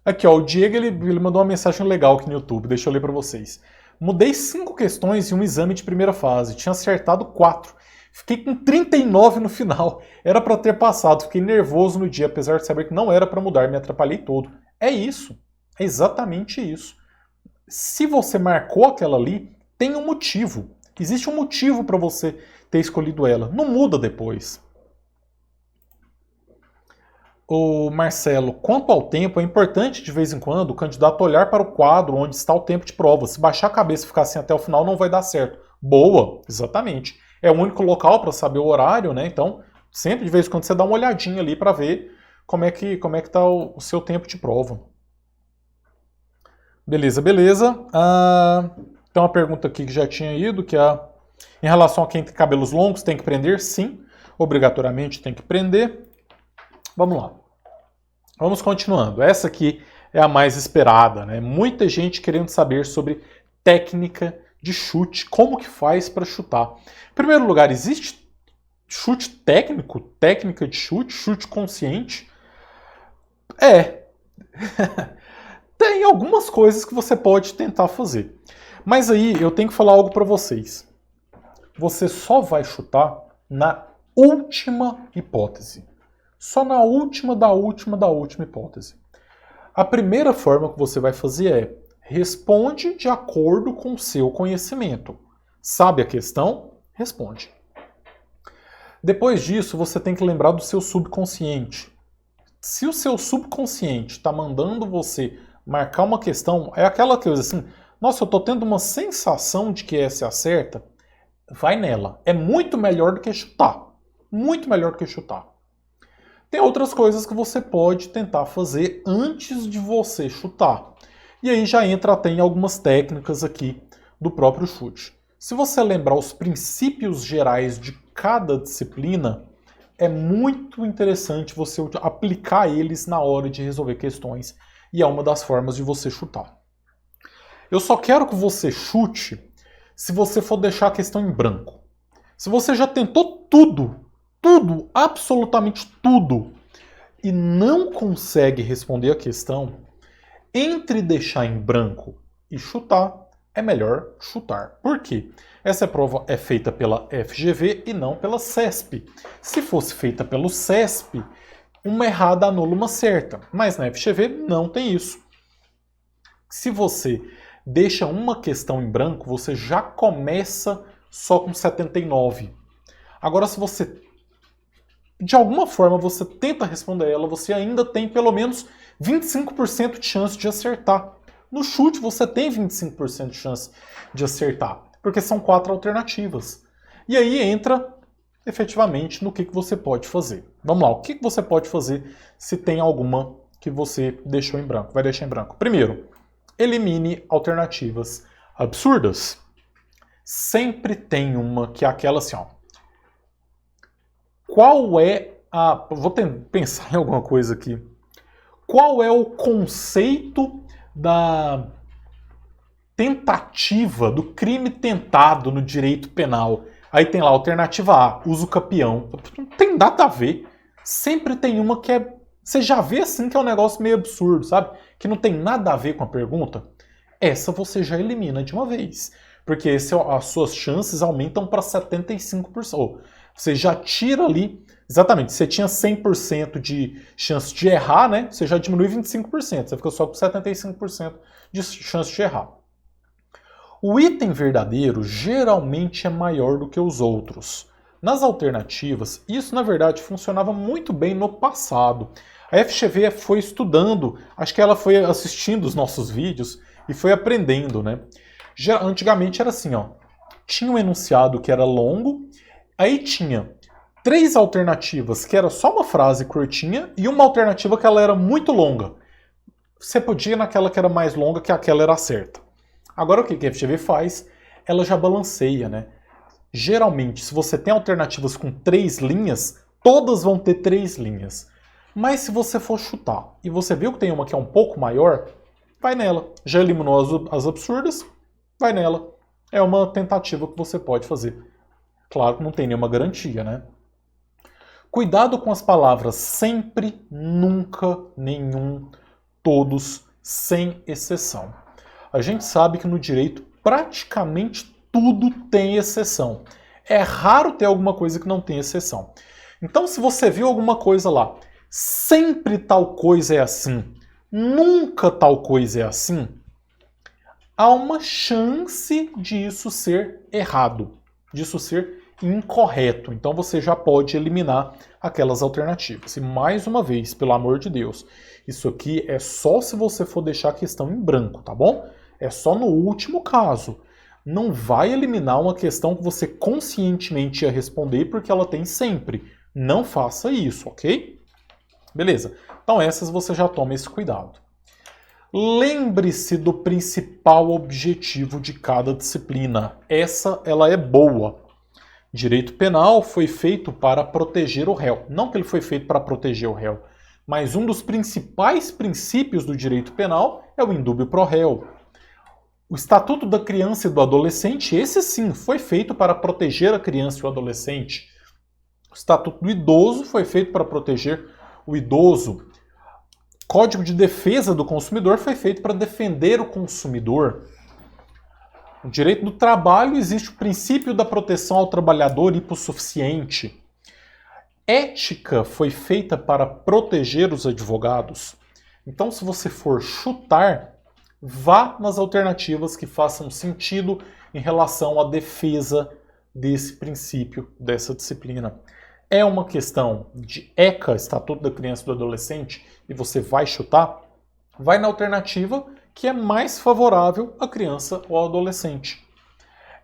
Aqui, ó, o Diego, ele mandou uma mensagem legal aqui no YouTube, deixa eu ler para vocês. Mudei 5 questões em um exame de primeira fase, tinha acertado 4. Fiquei com 39 no final. Era para ter passado, fiquei nervoso no dia, apesar de saber que não era para mudar, me atrapalhei todo. É isso, é exatamente isso. Se você marcou aquela ali, tem um motivo. Existe um motivo para você ter escolhido ela. Não muda depois. O Marcelo, quanto ao tempo, é importante de vez em quando o candidato olhar para o quadro onde está o tempo de prova. Se baixar a cabeça e ficar assim até o final, não vai dar certo. Boa, exatamente. É o único local para saber o horário, né? Então, sempre de vez em quando você dá uma olhadinha ali para ver como é que está o seu tempo de prova. Beleza. Tem uma pergunta aqui que já tinha ido, que é em relação a quem tem cabelos longos, tem que prender? Sim, obrigatoriamente tem que prender. Vamos lá. Vamos continuando. Essa aqui é a mais esperada, né? Muita gente querendo saber sobre técnica de chute, como que faz para chutar. Em primeiro lugar, existe chute técnico, técnica de chute, chute consciente? É. Tem algumas coisas que você pode tentar fazer. Mas aí eu tenho que falar algo para vocês. Você só vai chutar na última hipótese. Só na última hipótese. A primeira forma que você vai fazer é responde de acordo com o seu conhecimento. Sabe a questão? Responde. Depois disso, você tem que lembrar do seu subconsciente. Se o seu subconsciente está mandando você marcar uma questão, é aquela coisa assim, nossa, eu estou tendo uma sensação de que essa é a certa, vai nela. É muito melhor do que chutar. Muito melhor do que chutar. Tem outras coisas que você pode tentar fazer antes de você chutar. E aí já entra até em algumas técnicas aqui do próprio chute. Se você lembrar os princípios gerais de cada disciplina, é muito interessante você aplicar eles na hora de resolver questões. E é uma das formas de você chutar. Eu só quero que você chute se você for deixar a questão em branco. Se você já tentou tudo, absolutamente tudo, e não consegue responder a questão, entre deixar em branco e chutar, é melhor chutar. Por quê? Essa prova é feita pela FGV e não pela CESP. Se fosse feita pelo CESP, uma errada anula uma certa. Mas na FGV não tem isso. Se você deixa uma questão em branco, você já começa só com 79. Agora, se você, de alguma forma, você tenta responder ela, você ainda tem pelo menos 25% de chance de acertar. No chute, você tem 25% de chance de acertar, porque são 4 alternativas. E aí entra, efetivamente, no que você pode fazer. Vamos lá, o que você pode fazer se tem alguma que você deixou em branco, vai deixar em branco? Primeiro, elimine alternativas absurdas. Sempre tem uma que é aquela assim, ó. Qual é a... Vou pensar em alguma coisa aqui. Qual é o conceito da tentativa, do crime tentado no direito penal? Aí tem lá, alternativa A, uso capião. Não tem nada a ver. Sempre tem uma que é... Você já vê assim que é um negócio meio absurdo, sabe? Que não tem nada a ver com a pergunta. Essa você já elimina de uma vez. Porque as suas chances aumentam para 75%. Você já tira ali... Exatamente, você tinha 100% de chance de errar, né? Você já diminui 25%. Você fica só com 75% de chance de errar. O item verdadeiro geralmente é maior do que os outros. Nas alternativas, isso na verdade funcionava muito bem no passado. A FGV foi estudando, acho que ela foi assistindo os nossos vídeos e foi aprendendo, né? Antigamente era assim, ó. Tinha um enunciado que era longo, aí tinha 3 alternativas que era só uma frase curtinha e uma alternativa que ela era muito longa. Você podia ir naquela que era mais longa, que aquela era a certa. Agora o que a FGV faz? Ela já balanceia, né? Geralmente, se você tem alternativas com 3 linhas, todas vão ter 3 linhas. Mas se você for chutar e você viu que tem uma que é um pouco maior, vai nela. Já eliminou as absurdas? Vai nela. É uma tentativa que você pode fazer. Claro que não tem nenhuma garantia, né? Cuidado com as palavras sempre, nunca, nenhum, todos, sem exceção. A gente sabe que no direito praticamente tudo tem exceção. É raro ter alguma coisa que não tem exceção. Então, se você viu alguma coisa lá, sempre tal coisa é assim, nunca tal coisa é assim, há uma chance disso ser errado, disso ser incorreto. Então você já pode eliminar aquelas alternativas. E mais uma vez, pelo amor de Deus, isso aqui é só se você for deixar a questão em branco, tá bom? É só no último caso. Não vai eliminar uma questão que você conscientemente ia responder porque ela tem sempre. Não faça isso, ok? Beleza. Então essas você já toma esse cuidado. Lembre-se do principal objetivo de cada disciplina. Ela é boa. Direito penal foi feito para proteger o réu. Não que ele foi feito para proteger o réu, mas um dos principais princípios do direito penal é o indúbio pro réu. O Estatuto da Criança e do Adolescente, esse sim, foi feito para proteger a criança e o adolescente. O Estatuto do Idoso foi feito para proteger o idoso. O Código de Defesa do Consumidor foi feito para defender o consumidor. No direito do trabalho existe o princípio da proteção ao trabalhador hipossuficiente. Ética foi feita para proteger os advogados. Então, se você for chutar, vá nas alternativas que façam sentido em relação à defesa desse princípio, dessa disciplina. É uma questão de ECA, Estatuto da Criança e do Adolescente, e você vai chutar, vai na alternativa que é mais favorável à criança ou ao adolescente.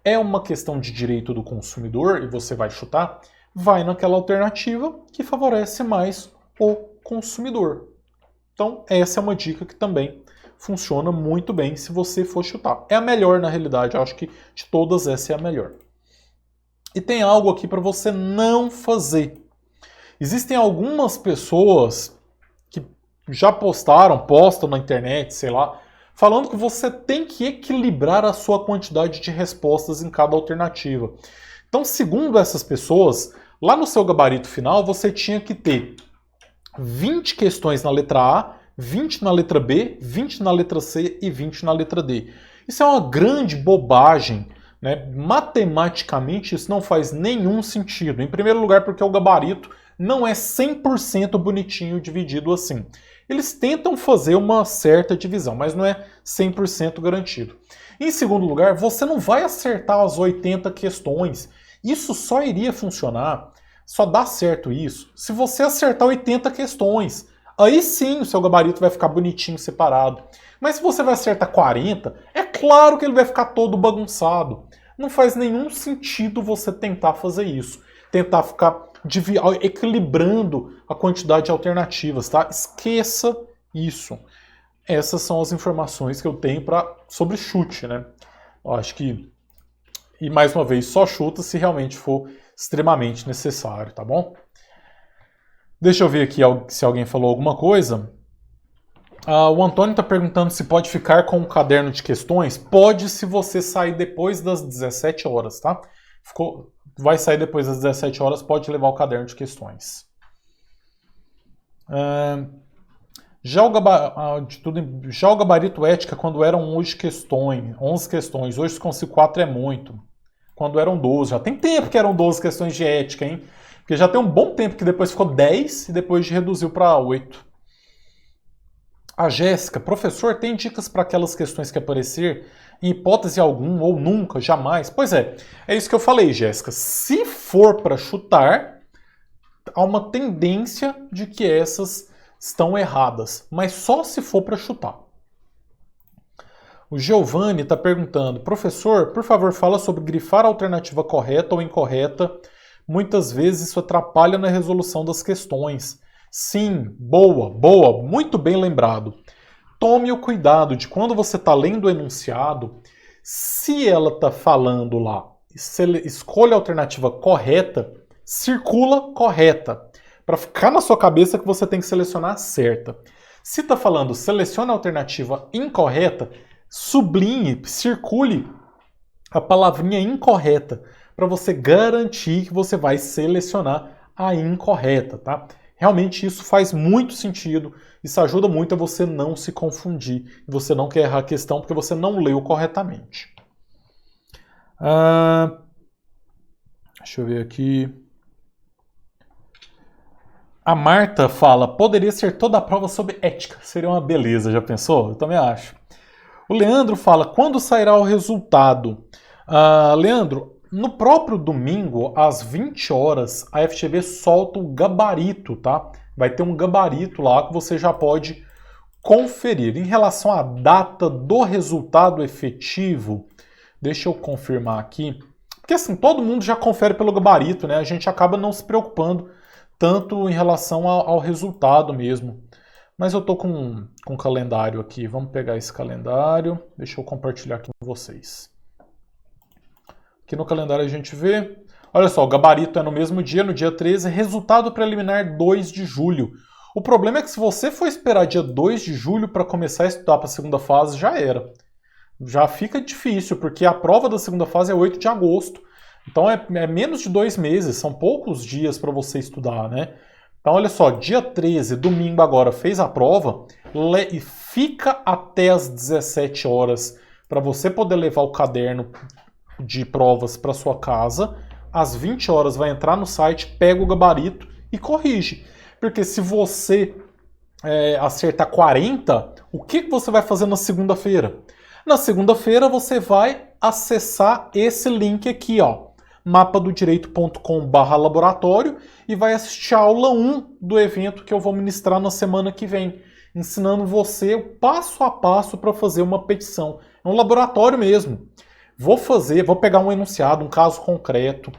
É uma questão de direito do consumidor, e você vai chutar, vai naquela alternativa que favorece mais o consumidor. Então, essa é uma dica que também funciona muito bem se você for chutar. É a melhor, na realidade, eu acho que de todas essa é a melhor. E tem algo aqui para você não fazer. Existem algumas pessoas que já postam na internet, sei lá, falando que você tem que equilibrar a sua quantidade de respostas em cada alternativa. Então, segundo essas pessoas, lá no seu gabarito final, você tinha que ter 20 questões na letra A, 20 na letra B, 20 na letra C e 20 na letra D. Isso é uma grande bobagem, né? Matematicamente isso não faz nenhum sentido. Em primeiro lugar porque o gabarito não é 100% bonitinho dividido assim. Eles tentam fazer uma certa divisão, mas não é 100% garantido. Em segundo lugar, você não vai acertar as 80 questões. Isso só iria funcionar, só dá certo isso, se você acertar 80 questões. Aí sim o seu gabarito vai ficar bonitinho separado. Mas se você vai acertar 40, é claro que ele vai ficar todo bagunçado. Não faz nenhum sentido você tentar fazer isso. Tentar ficar equilibrando a quantidade de alternativas, tá? Esqueça isso. Essas são as informações que eu tenho sobre chute, né? Eu acho que, e mais uma vez, só chuta se realmente for extremamente necessário, tá bom? Deixa eu ver aqui se alguém falou alguma coisa. O Antônio está perguntando se pode ficar com o caderno de questões. Pode se você sair depois das 17 horas, tá? Vai sair depois das 17 horas, pode levar o caderno de questões. Já o gabarito ética, quando eram 11 questões, hoje se consigo 4 é muito. Quando eram 12, já tem tempo que eram 12 questões de ética, hein? Porque já tem um bom tempo que depois ficou 10 e depois reduziu para 8. A Jéssica, professor, tem dicas para aquelas questões que aparecer em hipótese alguma, ou nunca, jamais. Pois é isso que eu falei, Jéssica. Se for para chutar, há uma tendência de que essas estão erradas, mas só se for para chutar. O Giovanni está perguntando, professor, por favor, fala sobre grifar a alternativa correta ou incorreta. Muitas vezes isso atrapalha na resolução das questões. Sim, boa, muito bem lembrado. Tome o cuidado de quando você está lendo o enunciado, se ela está falando lá, escolha a alternativa correta, circula correta, para ficar na sua cabeça que você tem que selecionar a certa. Se está falando selecione a alternativa incorreta, sublinhe, circule a palavrinha incorreta, para você garantir que você vai selecionar a incorreta, tá? Realmente isso faz muito sentido, isso ajuda muito a você não se confundir, você não quer errar a questão porque você não leu corretamente. Deixa eu ver aqui. A Marta fala, poderia ser toda a prova sobre ética, seria uma beleza, já pensou? Eu também acho. O Leandro fala, quando sairá o resultado? Leandro, no próprio domingo, às 20 horas, a FGV solta o gabarito, tá? Vai ter um gabarito lá que você já pode conferir. Em relação à data do resultado efetivo, deixa eu confirmar aqui. Porque assim, todo mundo já confere pelo gabarito, né? A gente acaba não se preocupando tanto em relação ao resultado mesmo. Mas eu tô com um calendário aqui. Vamos pegar esse calendário. Deixa eu compartilhar aqui com vocês. Aqui no calendário a gente vê. Olha só, o gabarito é no mesmo dia, no dia 13. Resultado preliminar 2 de julho. O problema é que se você for esperar dia 2 de julho para começar a estudar para a segunda fase, já era. Já fica difícil, porque a prova da segunda fase é 8 de agosto. Então é menos de 2 meses, são poucos dias para você estudar, né? Então olha só, dia 13, domingo agora, fez a prova, e fica até as 17 horas para você poder levar o caderno de provas para sua casa. Às 20 horas vai entrar no site, pega o gabarito e corrige. Porque se você acertar 40, o que você vai fazer na segunda-feira? Na segunda-feira você vai acessar esse link aqui, ó, mapadodireito.com/laboratório, e vai assistir a aula 1 do evento que eu vou ministrar na semana que vem, ensinando você o passo a passo para fazer uma petição. É um laboratório mesmo. Vou pegar um enunciado, um caso concreto,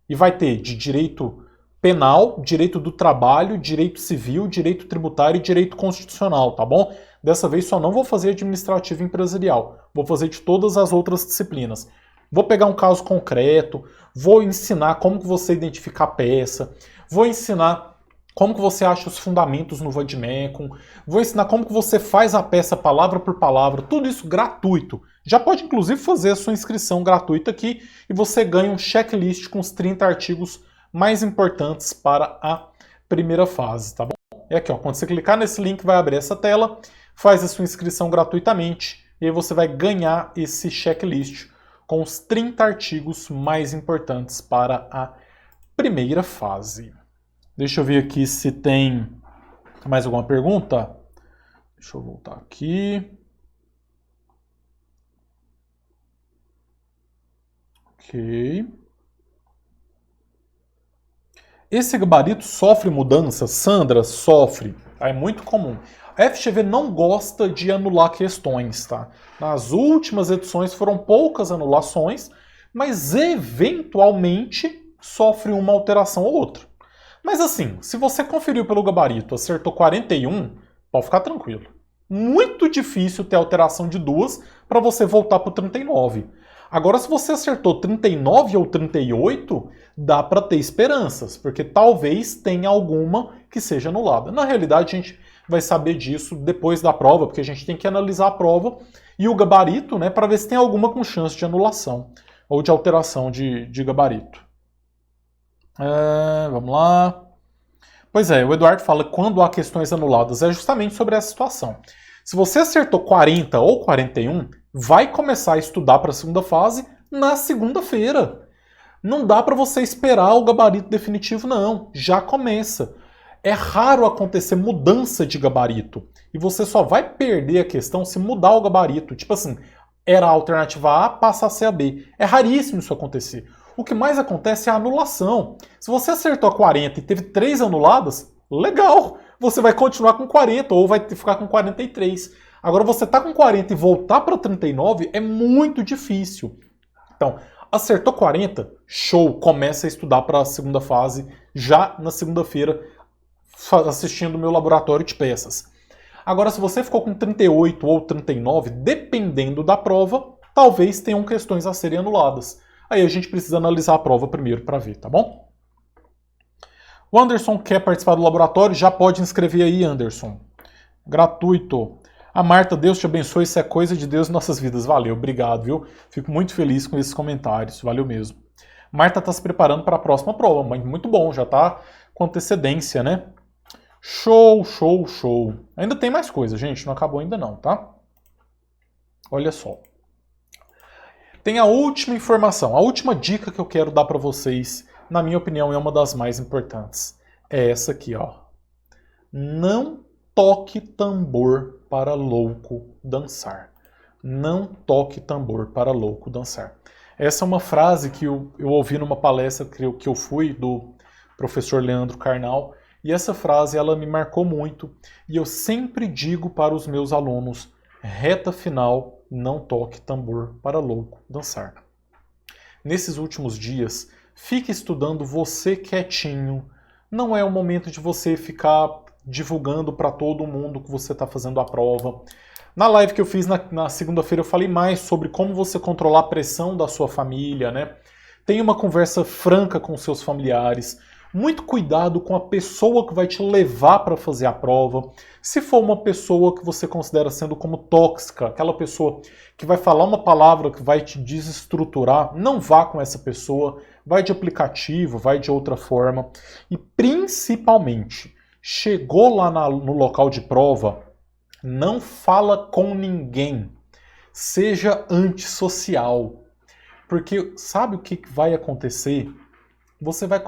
e vai ter de direito penal, direito do trabalho, direito civil, direito tributário e direito constitucional, tá bom? Dessa vez só não vou fazer administrativo e empresarial, vou fazer de todas as outras disciplinas. Vou pegar um caso concreto, vou ensinar como que você identifica a peça, vou ensinar como que você acha os fundamentos no Vademecum, vou ensinar como que você faz a peça palavra por palavra, tudo isso gratuito. Já pode inclusive fazer a sua inscrição gratuita aqui e você ganha um checklist com os 30 artigos mais importantes para a primeira fase, tá bom? É aqui, ó, quando você clicar nesse link vai abrir essa tela, faz a sua inscrição gratuitamente e aí você vai ganhar esse checklist com os 30 artigos mais importantes para a primeira fase. Deixa eu ver aqui se tem mais alguma pergunta. Deixa eu voltar aqui. Ok. Esse gabarito sofre mudança? Sandra, sofre. É muito comum. A FGV não gosta de anular questões, tá? Nas últimas edições foram poucas anulações, mas eventualmente sofre uma alteração ou outra. Mas assim, se você conferiu pelo gabarito, acertou 41, pode ficar tranquilo. Muito difícil ter alteração de 2 para você voltar para o 39. Agora, se você acertou 39 ou 38, dá para ter esperanças, porque talvez tenha alguma que seja anulada. Na realidade, a gente vai saber disso depois da prova, porque a gente tem que analisar a prova e o gabarito, né, para ver se tem alguma com chance de anulação ou de alteração de gabarito. Vamos lá. Pois é, o Eduardo fala que quando há questões anuladas é justamente sobre essa situação. Se você acertou 40 ou 41, vai começar a estudar para a segunda fase na segunda-feira. Não dá para você esperar o gabarito definitivo, não. Já começa. É raro acontecer mudança de gabarito. E você só vai perder a questão se mudar o gabarito. Tipo assim, era a alternativa A, passa a ser a B. É raríssimo isso acontecer. O que mais acontece é a anulação. Se você acertou a 40 e teve 3 anuladas, legal! Você vai continuar com 40 ou vai ficar com 43. Agora, você tá com 40 e voltar para 39 é muito difícil. Então, acertou 40, show! Começa a estudar para a segunda fase já na segunda-feira, assistindo o meu laboratório de peças. Agora, se você ficou com 38 ou 39, dependendo da prova, talvez tenham questões a serem anuladas. Aí a gente precisa analisar a prova primeiro para ver, tá bom? O Anderson quer participar do laboratório, já pode inscrever aí, Anderson. Gratuito. A Marta, Deus te abençoe, isso é coisa de Deus em nossas vidas. Valeu, obrigado, viu? Fico muito feliz com esses comentários, valeu mesmo. Marta está se preparando para a próxima prova, mas muito bom, já está com antecedência, né? Show, show, show. Ainda tem mais coisa, gente, não acabou ainda não, tá? Olha só. Tem a última informação, a última dica que eu quero dar para vocês, na minha opinião, é uma das mais importantes. É essa aqui, ó. Não toque tambor para louco dançar. Não toque tambor para louco dançar. Essa é uma frase que eu ouvi numa palestra que eu fui do professor Leandro Carnal, e essa frase ela me marcou muito, e eu sempre digo para os meus alunos, reta final, não toque tambor para louco dançar. Nesses últimos dias, fique estudando você quietinho. Não é o momento de você ficar divulgando para todo mundo que você está fazendo a prova. Na live que eu fiz na segunda-feira eu falei mais sobre como você controlar a pressão da sua família, né? Tenha uma conversa franca com seus familiares. Muito cuidado com a pessoa que vai te levar para fazer a prova. Se for uma pessoa que você considera sendo como tóxica, aquela pessoa que vai falar uma palavra que vai te desestruturar, não vá com essa pessoa. Vai de aplicativo, vai de outra forma. E principalmente, chegou lá no local de prova, não fala com ninguém. Seja antissocial. Porque sabe o que vai acontecer? Você vai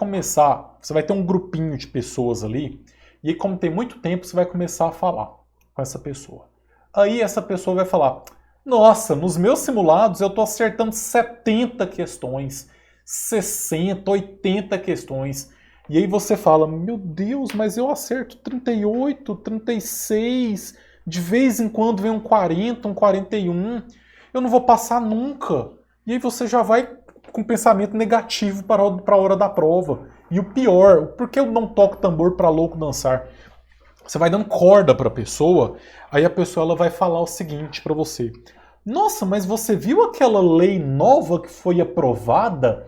ter um grupinho de pessoas ali, e aí, como tem muito tempo, você vai começar a falar com essa pessoa. Aí essa pessoa vai falar, nossa, nos meus simulados eu estou acertando 70 questões, 60, 80 questões. E aí você fala, meu Deus, mas eu acerto 38, 36, de vez em quando vem um 40, um 41, eu não vou passar nunca. E aí você já vai com pensamento negativo para a hora da prova. E o pior, por que eu não toco tambor para louco dançar? Você vai dando corda para a pessoa, aí a pessoa ela vai falar o seguinte para você. Nossa, mas você viu aquela lei nova que foi aprovada?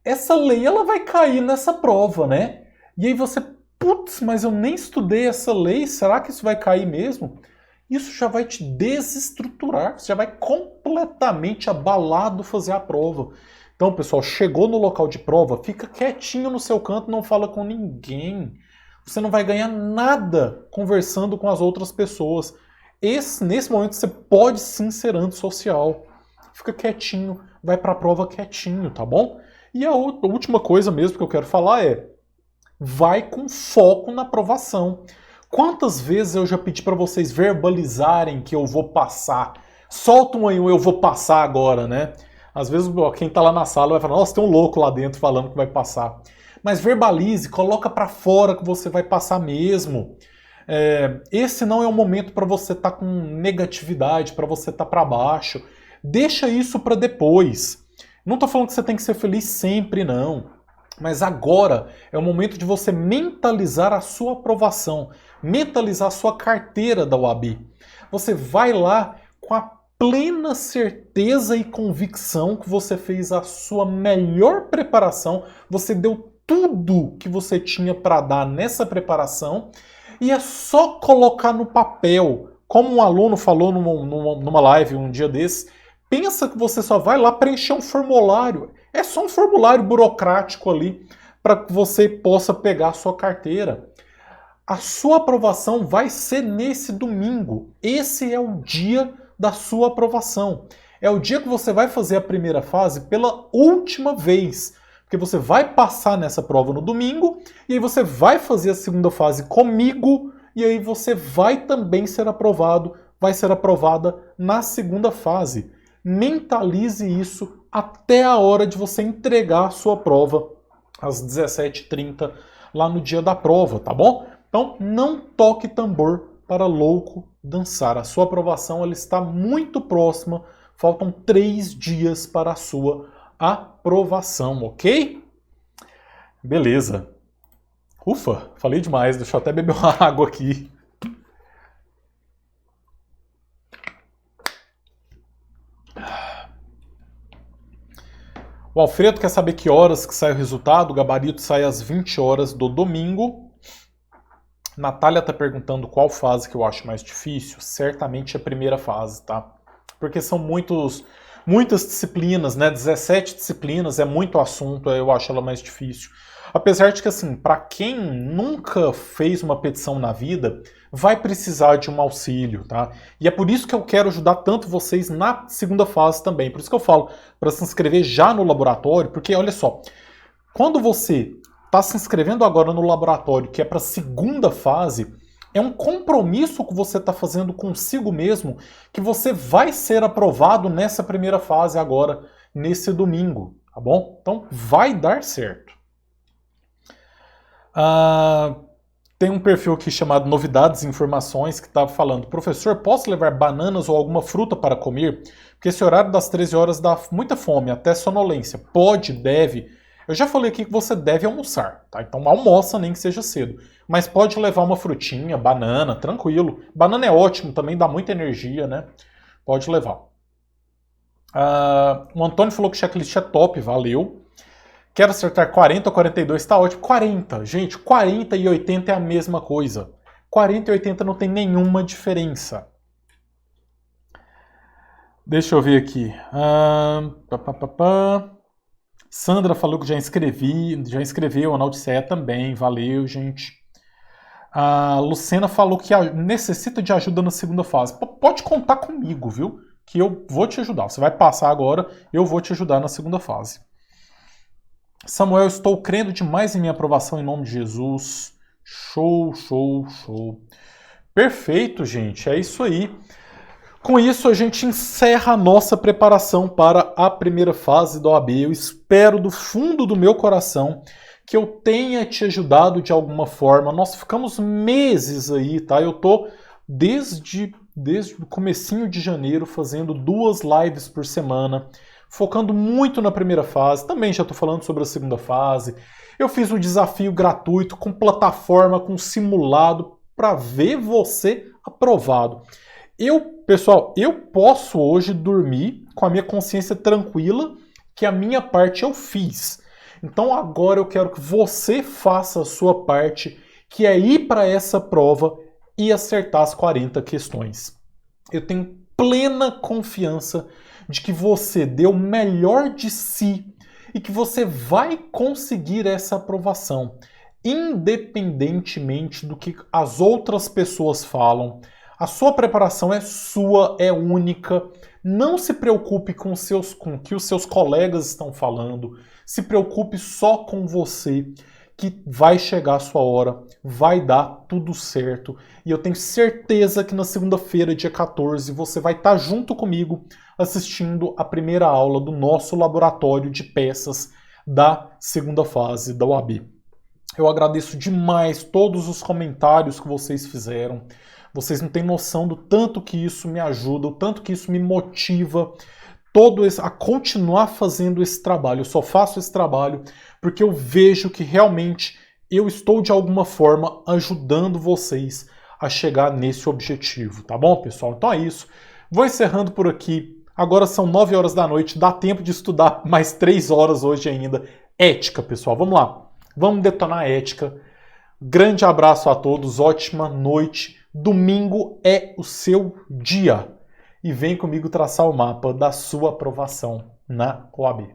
Essa lei ela vai cair nessa prova, né? E aí você, putz, mas eu nem estudei essa lei, será que isso vai cair mesmo? Isso já vai te desestruturar, você já vai completamente abalado fazer a prova. Então, pessoal, chegou no local de prova, fica quietinho no seu canto, não fala com ninguém. Você não vai ganhar nada conversando com as outras pessoas. Nesse momento, você pode sim ser antissocial. Fica quietinho, vai para a prova quietinho, tá bom? E a última coisa mesmo que eu quero falar é, vai com foco na aprovação. Quantas vezes eu já pedi para vocês verbalizarem que eu vou passar? Soltam aí um eu vou passar agora, né? Às vezes quem está lá na sala vai falar, nossa, tem um louco lá dentro falando que vai passar. Mas verbalize, coloca para fora que você vai passar mesmo. Esse não é o momento para você estar com negatividade, para você estar para baixo. Deixa isso para depois. Não estou falando que você tem que ser feliz sempre, não. Mas agora é o momento de você mentalizar a sua aprovação, mentalizar a sua carteira da UAB. Você vai lá com a plena certeza e convicção que você fez a sua melhor preparação, você deu tudo que você tinha para dar nessa preparação e é só colocar no papel. Como um aluno falou numa live um dia desses, pensa que você só vai lá preencher um formulário. É só um formulário burocrático ali para que você possa pegar a sua carteira. A sua aprovação vai ser nesse domingo. Esse é o dia da sua aprovação. É o dia que você vai fazer a primeira fase pela última vez. Porque você vai passar nessa prova no domingo, e aí você vai fazer a segunda fase comigo, e aí você vai também ser aprovado, vai ser aprovada na segunda fase. mentalize isso até a hora de você entregar a sua prova às 17h30 lá no dia da prova, tá bom? Então não toque tambor para louco dançar. A sua aprovação ela está muito próxima, faltam 3 dias para a sua aprovação, ok? Beleza. Ufa, falei demais, deixa eu até beber uma água aqui. O Alfredo quer saber que horas que sai o resultado. O gabarito sai às 20 horas do domingo. Natália está perguntando qual fase que eu acho mais difícil. Certamente a primeira fase, tá? Porque são muitas disciplinas, né? 17 disciplinas, é muito assunto, eu acho ela mais difícil. Apesar de que, assim, para quem nunca fez uma petição na vida, vai precisar de um auxílio, tá? E é por isso que eu quero ajudar tanto vocês na segunda fase também. Por isso que eu falo para se inscrever já no laboratório, porque, olha só, quando você está se inscrevendo agora no laboratório, que é para a segunda fase, é um compromisso que você está fazendo consigo mesmo, que você vai ser aprovado nessa primeira fase agora, nesse domingo, tá bom? Então, vai dar certo. Tem um perfil aqui chamado Novidades e Informações que está falando: professor, posso levar bananas ou alguma fruta para comer? Porque esse horário das 13 horas dá muita fome, até sonolência. Pode, deve. Eu já falei aqui que você deve almoçar, tá? Então almoça, nem que seja cedo. Mas pode levar uma frutinha, banana, tranquilo. Banana é ótimo, também dá muita energia, né? Pode levar. O Antônio falou que o checklist é top, valeu. Quero acertar 40 ou 42, tá ótimo. 40, gente, 40 e 80 é a mesma coisa. 40 e 80 não tem nenhuma diferença. Deixa eu ver aqui. Sandra falou que já escreveu, a Naudiceia também, valeu, gente. A Lucena falou que necessita de ajuda na segunda fase. Pode contar comigo, viu? Que eu vou te ajudar. Você vai passar agora, eu vou te ajudar na segunda fase. Samuel, estou crendo demais em minha aprovação em nome de Jesus. Show, show, show. Perfeito, gente. É isso aí. Com isso, a gente encerra a nossa preparação para a primeira fase da OAB. Eu espero do fundo do meu coração que eu tenha te ajudado de alguma forma. Nós ficamos meses aí, tá? Eu tô desde o comecinho de janeiro fazendo 2 lives por semana, focando muito na primeira fase. Também já estou falando sobre a segunda fase. Eu fiz um desafio gratuito com plataforma, com simulado, para ver você aprovado. Pessoal, eu posso hoje dormir com a minha consciência tranquila que a minha parte eu fiz. Então agora eu quero que você faça a sua parte, que é ir para essa prova e acertar as 40 questões. Eu tenho plena confiança de que você deu o melhor de si e que você vai conseguir essa aprovação, independentemente do que as outras pessoas falam. A sua preparação é sua, é única. Não se preocupe com o que os seus colegas estão falando. Se preocupe só com você, que vai chegar a sua hora, vai dar tudo certo. E eu tenho certeza que na segunda-feira, dia 14, você vai estar junto comigo assistindo a primeira aula do nosso laboratório de peças da segunda fase da OAB. Eu agradeço demais todos os comentários que vocês fizeram. Vocês não têm noção do tanto que isso me ajuda, o tanto que isso me motiva a continuar fazendo esse trabalho. Eu só faço esse trabalho porque eu vejo que realmente eu estou de alguma forma ajudando vocês a chegar nesse objetivo, tá bom, pessoal? Então é isso. Vou encerrando por aqui. Agora são 9 horas da noite, dá tempo de estudar mais 3 horas hoje ainda. Ética, pessoal, vamos lá. Vamos detonar a ética. Grande abraço a todos, ótima noite. Domingo é o seu dia. E vem comigo traçar o mapa da sua aprovação na OAB.